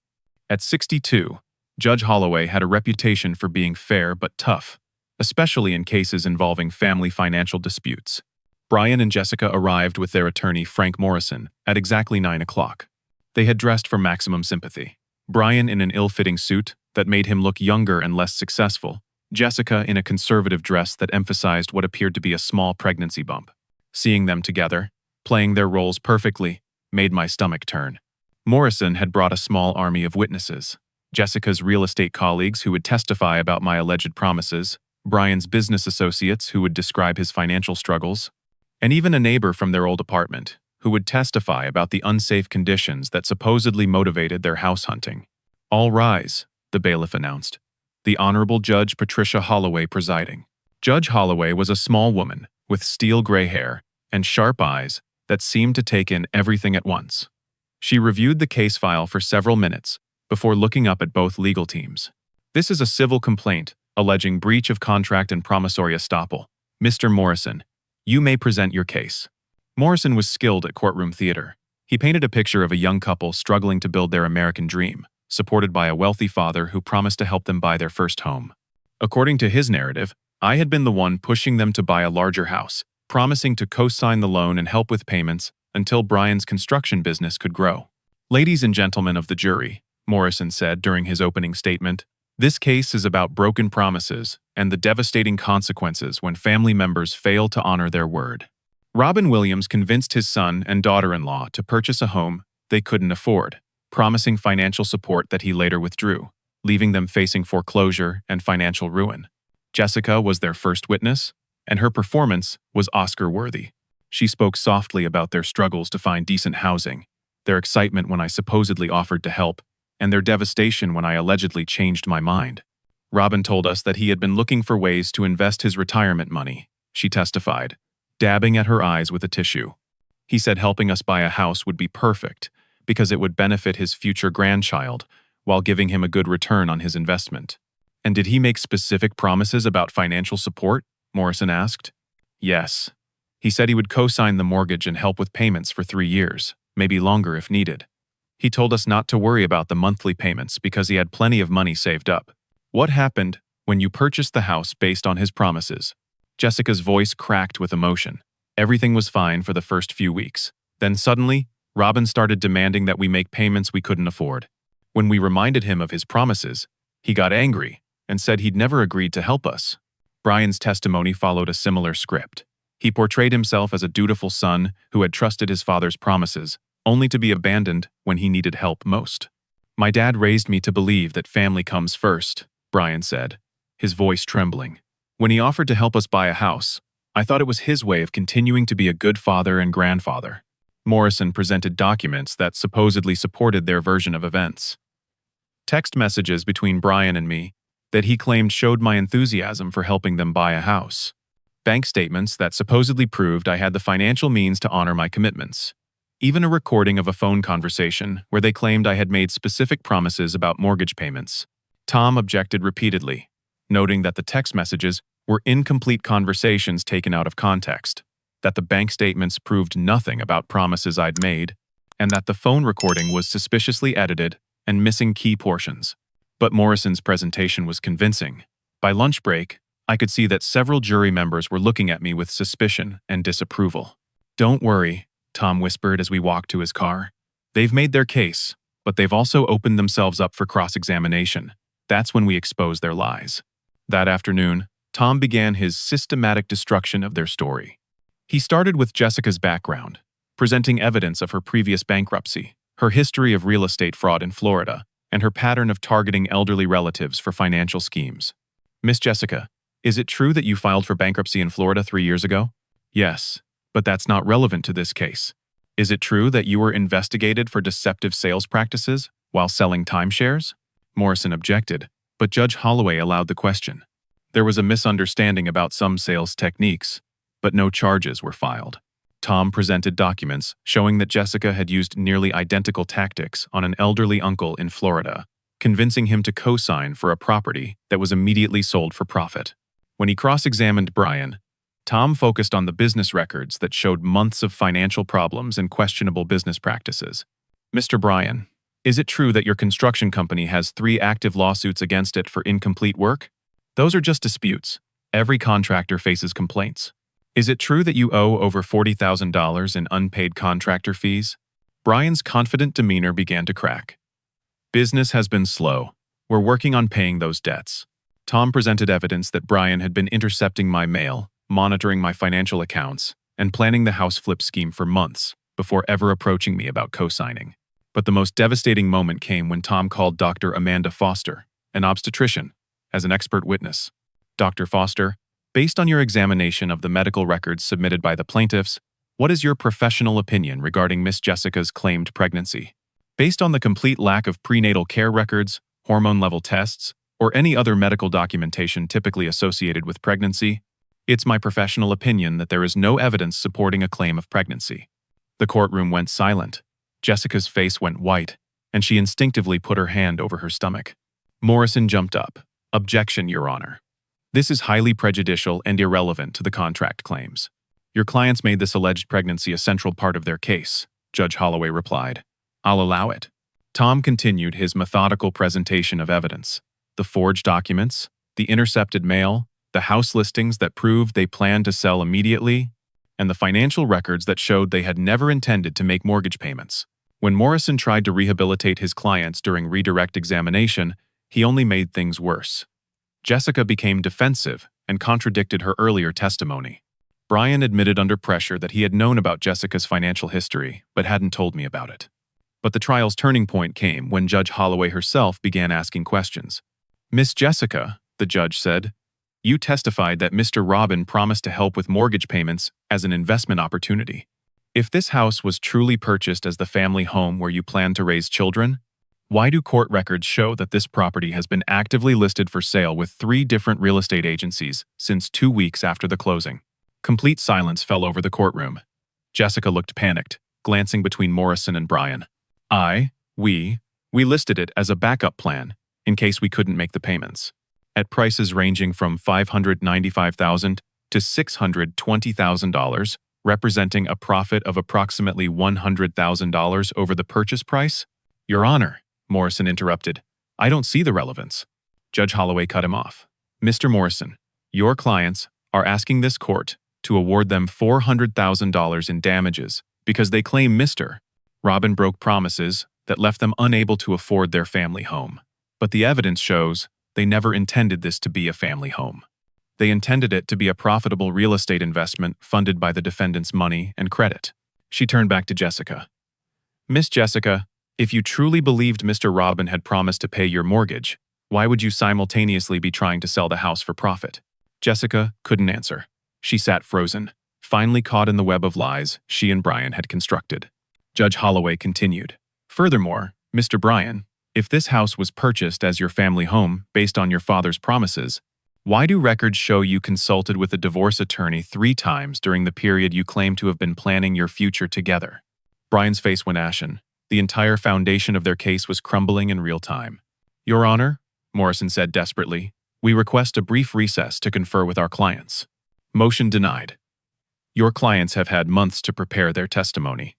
Speaker 1: At 62, Judge Holloway had a reputation for being fair but tough, especially in cases involving family financial disputes. Brian and Jessica arrived with their attorney Frank Morrison at exactly 9 o'clock. They had dressed for maximum sympathy. Brian in an ill-fitting suit that made him look younger and less successful, Jessica in a conservative dress that emphasized what appeared to be a small pregnancy bump. Seeing them together, playing their roles perfectly, made my stomach turn. Morrison had brought a small army of witnesses. Jessica's real estate colleagues who would testify about my alleged promises, Brian's business associates who would describe his financial struggles, and even a neighbor from their old apartment who would testify about the unsafe conditions that supposedly motivated their house hunting. "All rise," the bailiff announced. The Honorable Judge Patricia Holloway presiding. Judge Holloway was a small woman with steel gray hair and sharp eyes that seemed to take in everything at once. She reviewed the case file for several minutes before looking up at both legal teams. "This is a civil complaint alleging breach of contract and promissory estoppel. Mr. Morrison, you may present your case." Morrison was skilled at courtroom theater. He painted a picture of a young couple struggling to build their American dream, supported by a wealthy father who promised to help them buy their first home. According to his narrative, I had been the one pushing them to buy a larger house, promising to co-sign the loan and help with payments until Brian's construction business could grow. "Ladies and gentlemen of the jury," Morrison said during his opening statement, "this case is about broken promises and the devastating consequences when family members fail to honor their word." Robin Williams convinced his son and daughter-in-law to purchase a home they couldn't afford, promising financial support that he later withdrew, leaving them facing foreclosure and financial ruin. Jessica was their first witness, and her performance was Oscar-worthy. She spoke softly about their struggles to find decent housing, their excitement when I supposedly offered to help, and their devastation when I allegedly changed my mind. Robin told us that he had been looking for ways to invest his retirement money, she testified, dabbing at her eyes with a tissue. He said helping us buy a house would be perfect because it would benefit his future grandchild while giving him a good return on his investment. "And did he make specific promises about financial support?" Morrison asked. "Yes. He said he would co-sign the mortgage and help with payments for 3 years, maybe longer if needed. He told us not to worry about the monthly payments because he had plenty of money saved up." "What happened when you purchased the house based on his promises?" Jessica's voice cracked with emotion. "Everything was fine for the first few weeks. Then suddenly, Robin started demanding that we make payments we couldn't afford. When we reminded him of his promises, he got angry and said he'd never agreed to help us." Brian's testimony followed a similar script. He portrayed himself as a dutiful son who had trusted his father's promises, only to be abandoned when he needed help most. "My dad raised me to believe that family comes first," Brian said, his voice trembling. "When he offered to help us buy a house, I thought it was his way of continuing to be a good father and grandfather." Morrison presented documents that supposedly supported their version of events. Text messages between Brian and me that he claimed showed my enthusiasm for helping them buy a house. Bank statements that supposedly proved I had the financial means to honor my commitments. Even a recording of a phone conversation where they claimed I had made specific promises about mortgage payments. Tom objected repeatedly, noting that the text messages were incomplete conversations taken out of context, that the bank statements proved nothing about promises I'd made, and that the phone recording was suspiciously edited and missing key portions. But Morrison's presentation was convincing. By lunch break, I could see that several jury members were looking at me with suspicion and disapproval. "Don't worry," Tom whispered as we walked to his car. "They've made their case, but they've also opened themselves up for cross-examination. That's when we expose their lies." That afternoon, Tom began his systematic destruction of their story. He started with Jessica's background, presenting evidence of her previous bankruptcy, her history of real estate fraud in Florida, and her pattern of targeting elderly relatives for financial schemes. "Miss Jessica, is it true that you filed for bankruptcy in Florida 3 years ago?" "Yes, but that's not relevant to this case." "Is it true that you were investigated for deceptive sales practices while selling timeshares?" Morrison objected, but Judge Holloway allowed the question. "There was a misunderstanding about some sales techniques, but no charges were filed." Tom presented documents showing that Jessica had used nearly identical tactics on an elderly uncle in Florida, convincing him to co-sign for a property that was immediately sold for profit. When he cross-examined Brian, Tom focused on the business records that showed months of financial problems and questionable business practices. Mr. Brian, is it true that your construction company has 3 active lawsuits against it for incomplete work? Those are just disputes. Every contractor faces complaints. Is it true that you owe over $40,000 in unpaid contractor fees? Brian's confident demeanor began to crack. Business has been slow. We're working on paying those debts. Tom presented evidence that Brian had been intercepting my mail, monitoring my financial accounts, and planning the house flip scheme for months before ever approaching me about co-signing. But the most devastating moment came when Tom called Dr. Amanda Foster, an obstetrician, as an expert witness. Dr. Foster, based on your examination of the medical records submitted by the plaintiffs, what is your professional opinion regarding Miss Jessica's claimed pregnancy? Based on the complete lack of prenatal care records, hormone level tests, or any other medical documentation typically associated with pregnancy, it's my professional opinion that there is no evidence supporting a claim of pregnancy. The courtroom went silent. Jessica's face went white, and she instinctively put her hand over her stomach. Morrison jumped up. Objection, Your Honor. This is highly prejudicial and irrelevant to the contract claims. Your clients made this alleged pregnancy a central part of their case, Judge Holloway replied. I'll allow it. Tom continued his methodical presentation of evidence. The forged documents, the intercepted mail, the house listings that proved they planned to sell immediately, and the financial records that showed they had never intended to make mortgage payments. When Morrison tried to rehabilitate his clients during redirect examination, he only made things worse. Jessica became defensive and contradicted her earlier testimony. Brian admitted under pressure that he had known about Jessica's financial history, but hadn't told me about it. But the trial's turning point came when Judge Holloway herself began asking questions. Miss Jessica, the judge said, you testified that Mr. Robin promised to help with mortgage payments as an investment opportunity. If this house was truly purchased as the family home where you plan to raise children, why do court records show that this property has been actively listed for sale with 3 different real estate agencies since 2 weeks after the closing? Complete silence fell over the courtroom. Jessica looked panicked, glancing between Morrison and Brian. We listed it as a backup plan in case we couldn't make the payments, at prices ranging from $595,000 to $620,000, representing a profit of approximately $100,000 over the purchase price? Your Honor, Morrison interrupted. I don't see the relevance. Judge Holloway cut him off. Mr. Morrison, your clients are asking this court to award them $400,000 in damages because they claim Mr. Robin broke promises that left them unable to afford their family home. But the evidence shows they never intended this to be a family home. They intended it to be a profitable real estate investment funded by the defendant's money and credit. She turned back to Jessica. Miss Jessica, if you truly believed Mr. Robin had promised to pay your mortgage, why would you simultaneously be trying to sell the house for profit? Jessica couldn't answer. She sat frozen, finally caught in the web of lies she and Brian had constructed. Judge Holloway continued. Furthermore, Mr. Brian, if this house was purchased as your family home based on your father's promises, why do records show you consulted with a divorce attorney 3 times during the period you claim to have been planning your future together? Brian's face went ashen. The entire foundation of their case was crumbling in real time. Your Honor, Morrison said desperately, we request a brief recess to confer with our clients. Motion denied. Your clients have had months to prepare their testimony.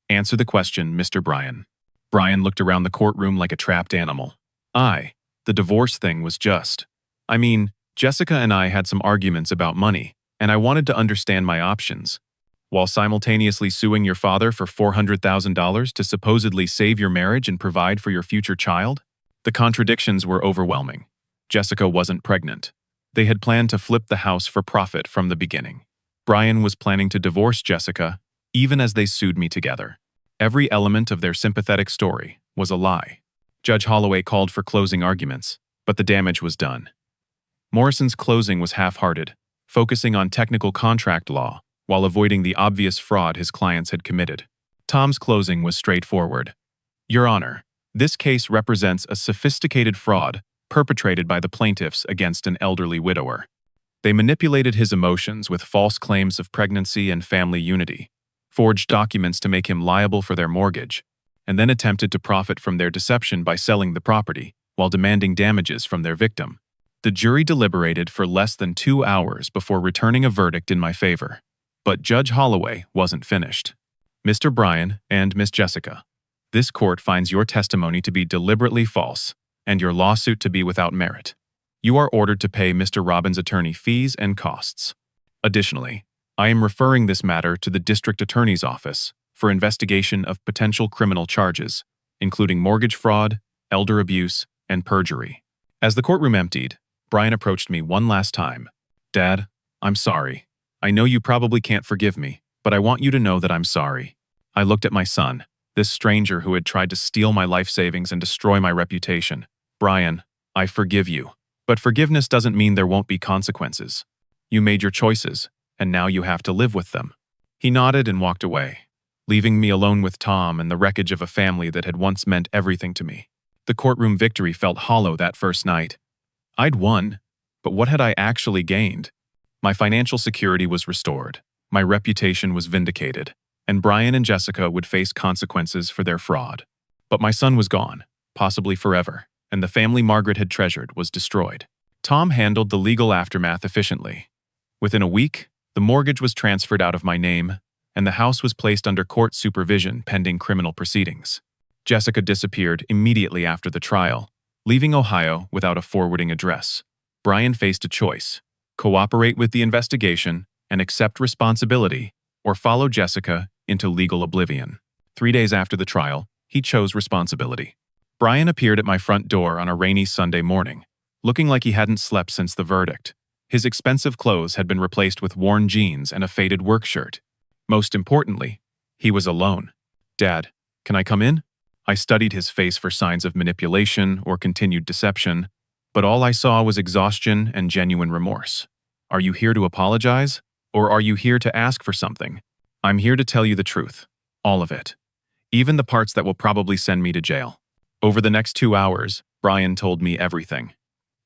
Speaker 1: Answer the question, Mr. Brian. Brian looked around the courtroom like a trapped animal. The divorce thing was just. Jessica and I had some arguments about money, and I wanted to understand my options. While simultaneously suing your father for $400,000 to supposedly save your marriage and provide for your future child? The contradictions were overwhelming. Jessica wasn't pregnant. They had planned to flip the house for profit from the beginning. Brian was planning to divorce Jessica, even as they sued me together. Every element of their sympathetic story was a lie. Judge Holloway called for closing arguments, but the damage was done. Morrison's closing was half-hearted, focusing on technical contract law while avoiding the obvious fraud his clients had committed. Tom's closing was straightforward. Your Honor, this case represents a sophisticated fraud perpetrated by the plaintiffs against an elderly widower. They manipulated his emotions with false claims of pregnancy and family unity, forged documents to make him liable for their mortgage, and then attempted to profit from their deception by selling the property, while demanding damages from their victim. The jury deliberated for less than 2 hours before returning a verdict in my favor. But Judge Holloway wasn't finished. "Mr. Bryan and Miss Jessica, this court finds your testimony to be deliberately false and your lawsuit to be without merit. You are ordered to pay Mr. Robbins' attorney fees and costs. Additionally, I am referring this matter to the District Attorney's Office for investigation of potential criminal charges, including mortgage fraud, elder abuse, and perjury." As the courtroom emptied, Bryan approached me one last time. "Dad, I'm sorry. I know you probably can't forgive me, but I want you to know that I'm sorry." I looked at my son, this stranger who had tried to steal my life savings and destroy my reputation. "Bryan, I forgive you. But forgiveness doesn't mean there won't be consequences. You made your choices, and now you have to live with them." He nodded and walked away, leaving me alone with Tom and the wreckage of a family that had once meant everything to me. The courtroom victory felt hollow that first night. I'd won, but what had I actually gained? My financial security was restored, my reputation was vindicated, and Bryan and Jessica would face consequences for their fraud. But my son was gone, possibly forever, and the family Margaret had treasured was destroyed. Tom handled the legal aftermath efficiently. Within a week, the mortgage was transferred out of my name, and the house was placed under court supervision pending criminal proceedings. Jessica disappeared immediately after the trial, leaving Ohio without a forwarding address. Bryan faced a choice: cooperate with the investigation and accept responsibility, or follow Jessica into legal oblivion. 3 days after the trial, he chose responsibility. Bryan appeared at my front door on a rainy Sunday morning, looking like he hadn't slept since the verdict. His expensive clothes had been replaced with worn jeans and a faded work shirt. Most importantly, he was alone. "Dad, can I come in?" I studied his face for signs of manipulation or continued deception, but all I saw was exhaustion and genuine remorse. "Are you here to apologize? Or are you here to ask for something?" "I'm here to tell you the truth. All of it. Even the parts that will probably send me to jail." Over the next 2 hours, Bryan told me everything.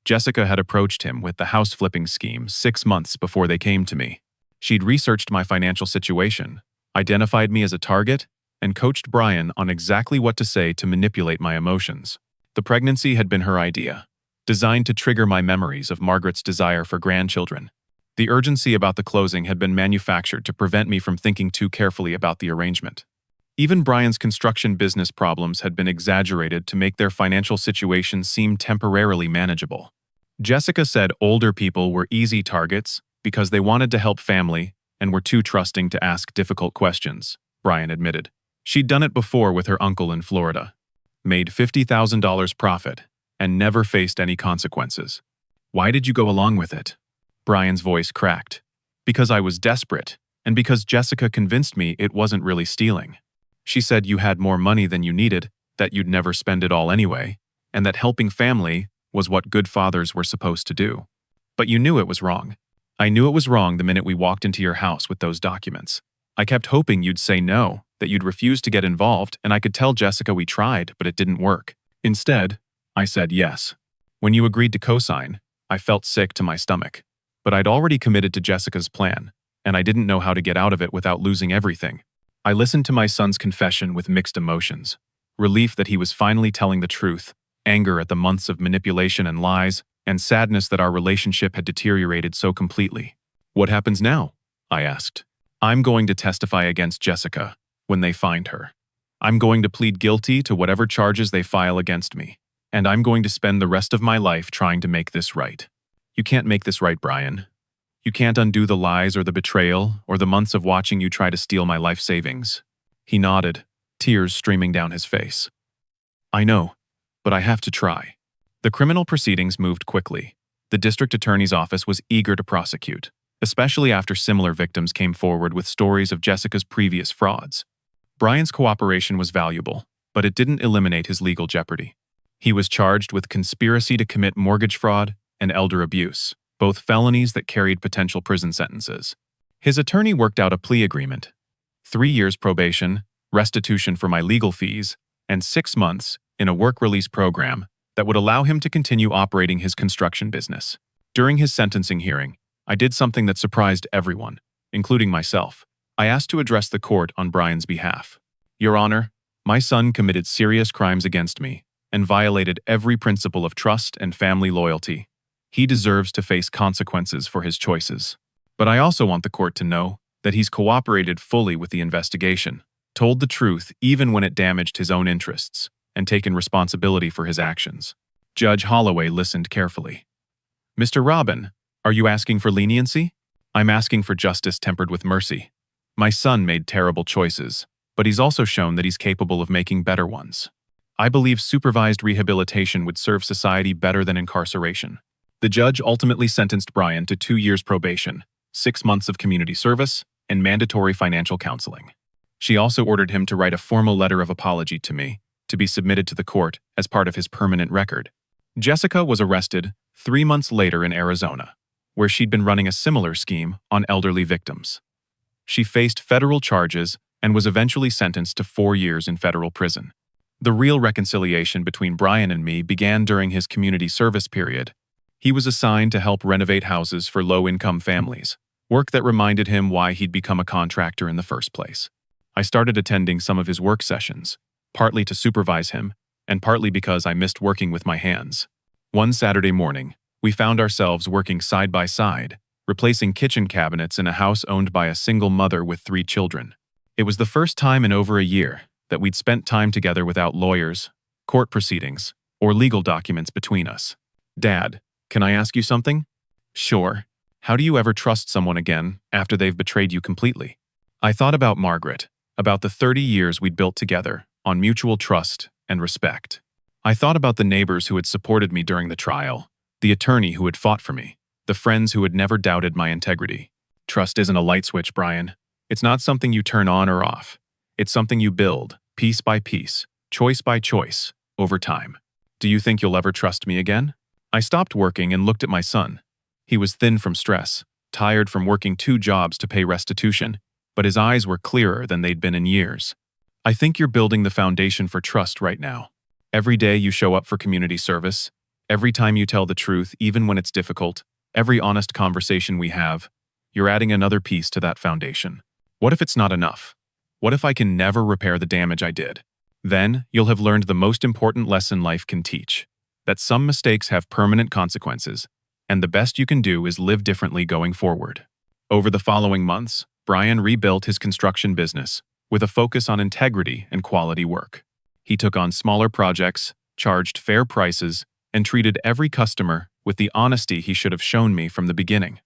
Speaker 1: Jessica had approached him with the house flipping scheme 6 months before they came to me. She'd researched my financial situation, identified me as a target, and coached Bryan on exactly what to say to manipulate my emotions. The pregnancy had been her idea, designed to trigger my memories of Margaret's desire for grandchildren. The urgency about the closing had been manufactured to prevent me from thinking too carefully about the arrangement. Even Bryan's construction business problems had been exaggerated to make their financial situation seem temporarily manageable. Jessica said older people were easy targets because they wanted to help family and were too trusting to ask difficult questions, Bryan admitted. She'd done it before with her uncle in Florida, made $50,000 profit, and never faced any consequences. "Why did you go along with it?" Bryan's voice cracked. "Because I was desperate, and because Jessica convinced me it wasn't really stealing. She said you had more money than you needed, that you'd never spend it all anyway, and that helping family was what good fathers were supposed to do. But you knew it was wrong. I knew it was wrong the minute we walked into your house with those documents. I kept hoping you'd say no, that you'd refuse to get involved, and I could tell Jessica we tried, but it didn't work. Instead, I said yes. When you agreed to co-sign, I felt sick to my stomach. But I'd already committed to Jessica's plan, and I didn't know how to get out of it without losing everything. I listened to my son's confession with mixed emotions. Relief that he was finally telling the truth, anger at the months of manipulation and lies, and sadness that our relationship had deteriorated so completely. "What happens now?" I asked. "I'm going to testify against Jessica when they find her. I'm going to plead guilty to whatever charges they file against me, and I'm going to spend the rest of my life trying to make this right." "You can't make this right, Bryan. You can't undo the lies or the betrayal or the months of watching you try to steal my life savings." He nodded, tears streaming down his face. "I know, but I have to try." The criminal proceedings moved quickly. The district attorney's office was eager to prosecute, especially after similar victims came forward with stories of Jessica's previous frauds. Bryan's cooperation was valuable, but it didn't eliminate his legal jeopardy. He was charged with conspiracy to commit mortgage fraud and elder abuse, both felonies that carried potential prison sentences. His attorney worked out a plea agreement: 3 years probation, restitution for my legal fees, and 6 months in a work release program that would allow him to continue operating his construction business. During his sentencing hearing, I did something that surprised everyone, including myself. I asked to address the court on Bryan's behalf. "Your Honor, my son committed serious crimes against me, and violated every principle of trust and family loyalty. He deserves to face consequences for his choices. But I also want the court to know that he's cooperated fully with the investigation, told the truth even when it damaged his own interests, and taken responsibility for his actions. Judge Holloway listened carefully. Mr. Robin, are you asking for leniency? I'm asking for justice tempered with mercy. My son made terrible choices, but he's also shown that he's capable of making better ones. I believe supervised rehabilitation would serve society better than incarceration. The judge ultimately sentenced Brian to 2 years probation, 6 months of community service, and mandatory financial counseling. She also ordered him to write a formal letter of apology to me, to be submitted to the court as part of his permanent record. Jessica was arrested 3 months later in Arizona, where she'd been running a similar scheme on elderly victims. She faced federal charges and was eventually sentenced to 4 years in federal prison. The real reconciliation between Brian and me began during his community service period. He was assigned to help renovate houses for low-income families, work that reminded him why he'd become a contractor in the first place. I started attending some of his work sessions, partly to supervise him, and partly because I missed working with my hands. One Saturday morning, we found ourselves working side by side, replacing kitchen cabinets in a house owned by a single mother with 3 children. It was the first time in over a year that we'd spent time together without lawyers, court proceedings, or legal documents between us. Dad, can I ask you something? Sure. How do you ever trust someone again after they've betrayed you completely? I thought about Margaret, about the 30 years we'd built together on mutual trust and respect. I thought about the neighbors who had supported me during the trial, the attorney who had fought for me, the friends who had never doubted my integrity. Trust isn't a light switch, Brian. It's not something you turn on or off. It's something you build, piece by piece, choice by choice, over time. Do you think you'll ever trust me again? I stopped working and looked at my son. He was thin from stress, tired from working 2 jobs to pay restitution, but his eyes were clearer than they'd been in years. I think you're building the foundation for trust right now. Every day you show up for community service, every time you tell the truth even when it's difficult, every honest conversation we have, you're adding another piece to that foundation. What if it's not enough? What if I can never repair the damage I did? Then you'll have learned the most important lesson life can teach, that some mistakes have permanent consequences, and the best you can do is live differently going forward. Over the following months, Brian rebuilt his construction business with a focus on integrity and quality work. He took on smaller projects, charged fair prices, and treated every customer with the honesty he should have shown me from the beginning.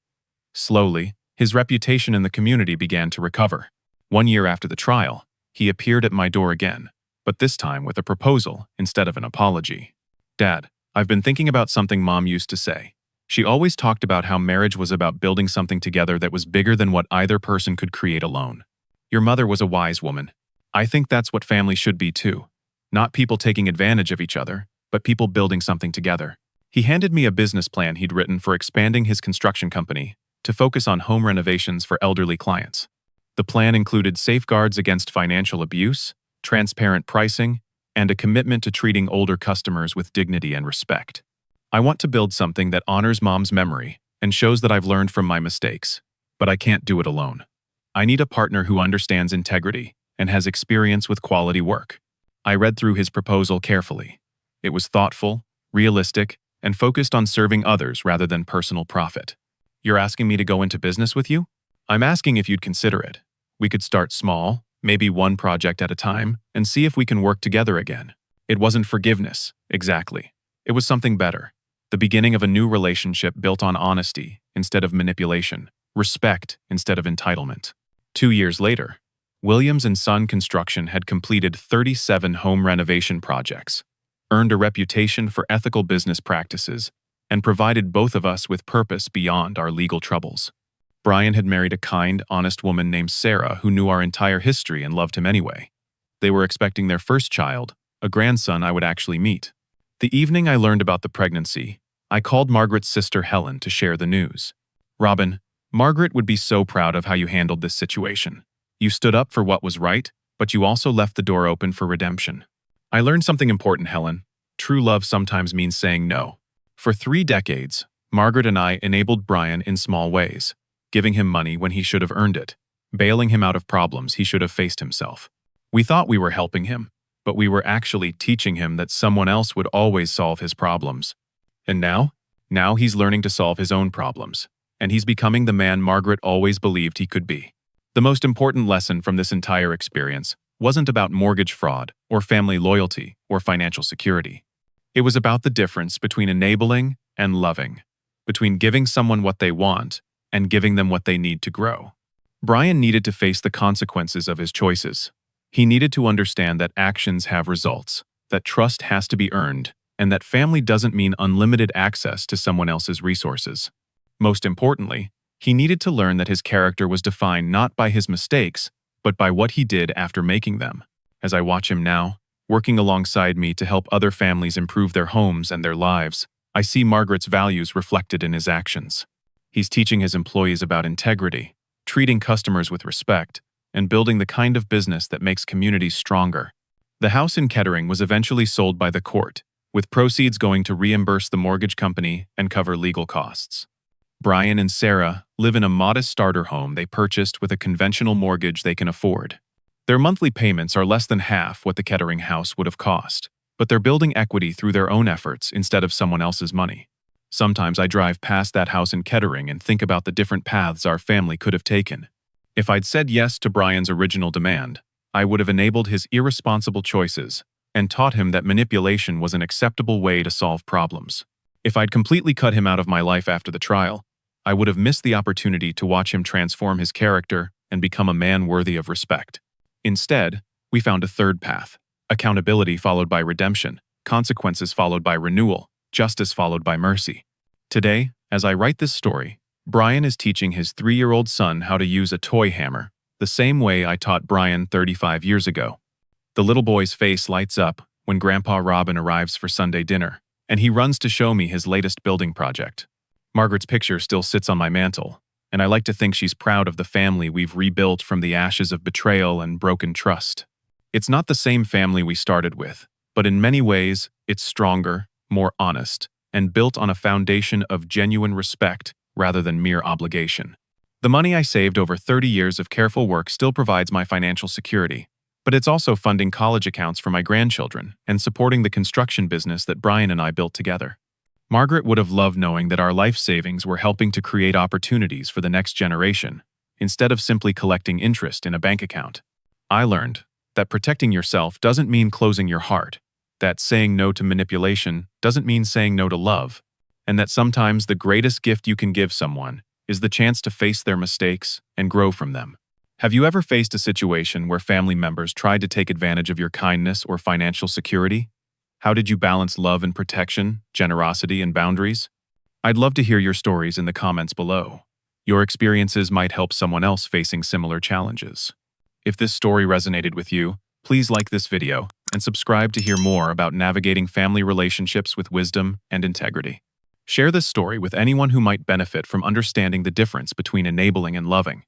Speaker 1: Slowly, his reputation in the community began to recover. 1 year after the trial, he appeared at my door again, but this time with a proposal instead of an apology. Dad, I've been thinking about something Mom used to say. She always talked about how marriage was about building something together that was bigger than what either person could create alone. Your mother was a wise woman. I think that's what family should be too. Not people taking advantage of each other, but people building something together. He handed me a business plan he'd written for expanding his construction company to focus on home renovations for elderly clients. The plan included safeguards against financial abuse, transparent pricing, and a commitment to treating older customers with dignity and respect. I want to build something that honors Mom's memory and shows that I've learned from my mistakes, but I can't do it alone. I need a partner who understands integrity and has experience with quality work. I read through his proposal carefully. It was thoughtful, realistic, and focused on serving others rather than personal profit. You're asking me to go into business with you? I'm asking if you'd consider it. We could start small, maybe one project at a time, and see if we can work together again. It wasn't forgiveness, exactly. It was something better. The beginning of a new relationship built on honesty instead of manipulation, respect instead of entitlement. 2 years later, Williams & Son Construction had completed 37 home renovation projects, earned a reputation for ethical business practices, and provided both of us with purpose beyond our legal troubles. Brian had married a kind, honest woman named Sarah who knew our entire history and loved him anyway. They were expecting their first child, a grandson I would actually meet. The evening I learned about the pregnancy, I called Margaret's sister Helen to share the news. Robin, Margaret would be so proud of how you handled this situation. You stood up for what was right, but you also left the door open for redemption. I learned something important, Helen. True love sometimes means saying no. For 3 decades, Margaret and I enabled Brian in small ways, giving him money when he should have earned it, bailing him out of problems he should have faced himself. We thought we were helping him, but we were actually teaching him that someone else would always solve his problems. And now? Now he's learning to solve his own problems, and he's becoming the man Margaret always believed he could be. The most important lesson from this entire experience wasn't about mortgage fraud or family loyalty or financial security. It was about the difference between enabling and loving, between giving someone what they want and giving them what they need to grow. Brian needed to face the consequences of his choices. He needed to understand that actions have results, that trust has to be earned, and that family doesn't mean unlimited access to someone else's resources. Most importantly, he needed to learn that his character was defined not by his mistakes, but by what he did after making them. As I watch him now, working alongside me to help other families improve their homes and their lives, I see Margaret's values reflected in his actions. He's teaching his employees about integrity, treating customers with respect, and building the kind of business that makes communities stronger. The house in Kettering was eventually sold by the court, with proceeds going to reimburse the mortgage company and cover legal costs. Brian and Sarah live in a modest starter home they purchased with a conventional mortgage they can afford. Their monthly payments are less than half what the Kettering house would have cost, but they're building equity through their own efforts instead of someone else's money. Sometimes I drive past that house in Kettering and think about the different paths our family could have taken. If I'd said yes to Brian's original demand, I would have enabled his irresponsible choices and taught him that manipulation was an acceptable way to solve problems. If I'd completely cut him out of my life after the trial, I would have missed the opportunity to watch him transform his character and become a man worthy of respect. Instead, we found a third path: accountability followed by redemption, consequences followed by renewal, justice followed by mercy. Today, as I write this story, Brian is teaching his 3-year-old son how to use a toy hammer, the same way I taught Brian 35 years ago. The little boy's face lights up when Grandpa Robin arrives for Sunday dinner, and he runs to show me his latest building project. Margaret's picture still sits on my mantle, and I like to think she's proud of the family we've rebuilt from the ashes of betrayal and broken trust. It's not the same family we started with, but in many ways, it's stronger, more honest, and built on a foundation of genuine respect rather than mere obligation. The money I saved over 30 years of careful work still provides my financial security, but it's also funding college accounts for my grandchildren and supporting the construction business that Brian and I built together. Margaret would have loved knowing that our life savings were helping to create opportunities for the next generation, instead of simply collecting interest in a bank account. I learned that protecting yourself doesn't mean closing your heart, that saying no to manipulation doesn't mean saying no to love, and that sometimes the greatest gift you can give someone is the chance to face their mistakes and grow from them. Have you ever faced a situation where family members tried to take advantage of your kindness or financial security? How did you balance love and protection, generosity and boundaries? I'd love to hear your stories in the comments below. Your experiences might help someone else facing similar challenges. If this story resonated with you, please like this video and subscribe to hear more about navigating family relationships with wisdom and integrity. Share this story with anyone who might benefit from understanding the difference between enabling and loving.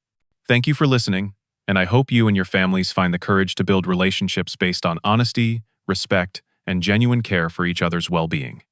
Speaker 1: Thank you for listening, and I hope you and your families find the courage to build relationships based on honesty, respect, and genuine care for each other's well-being.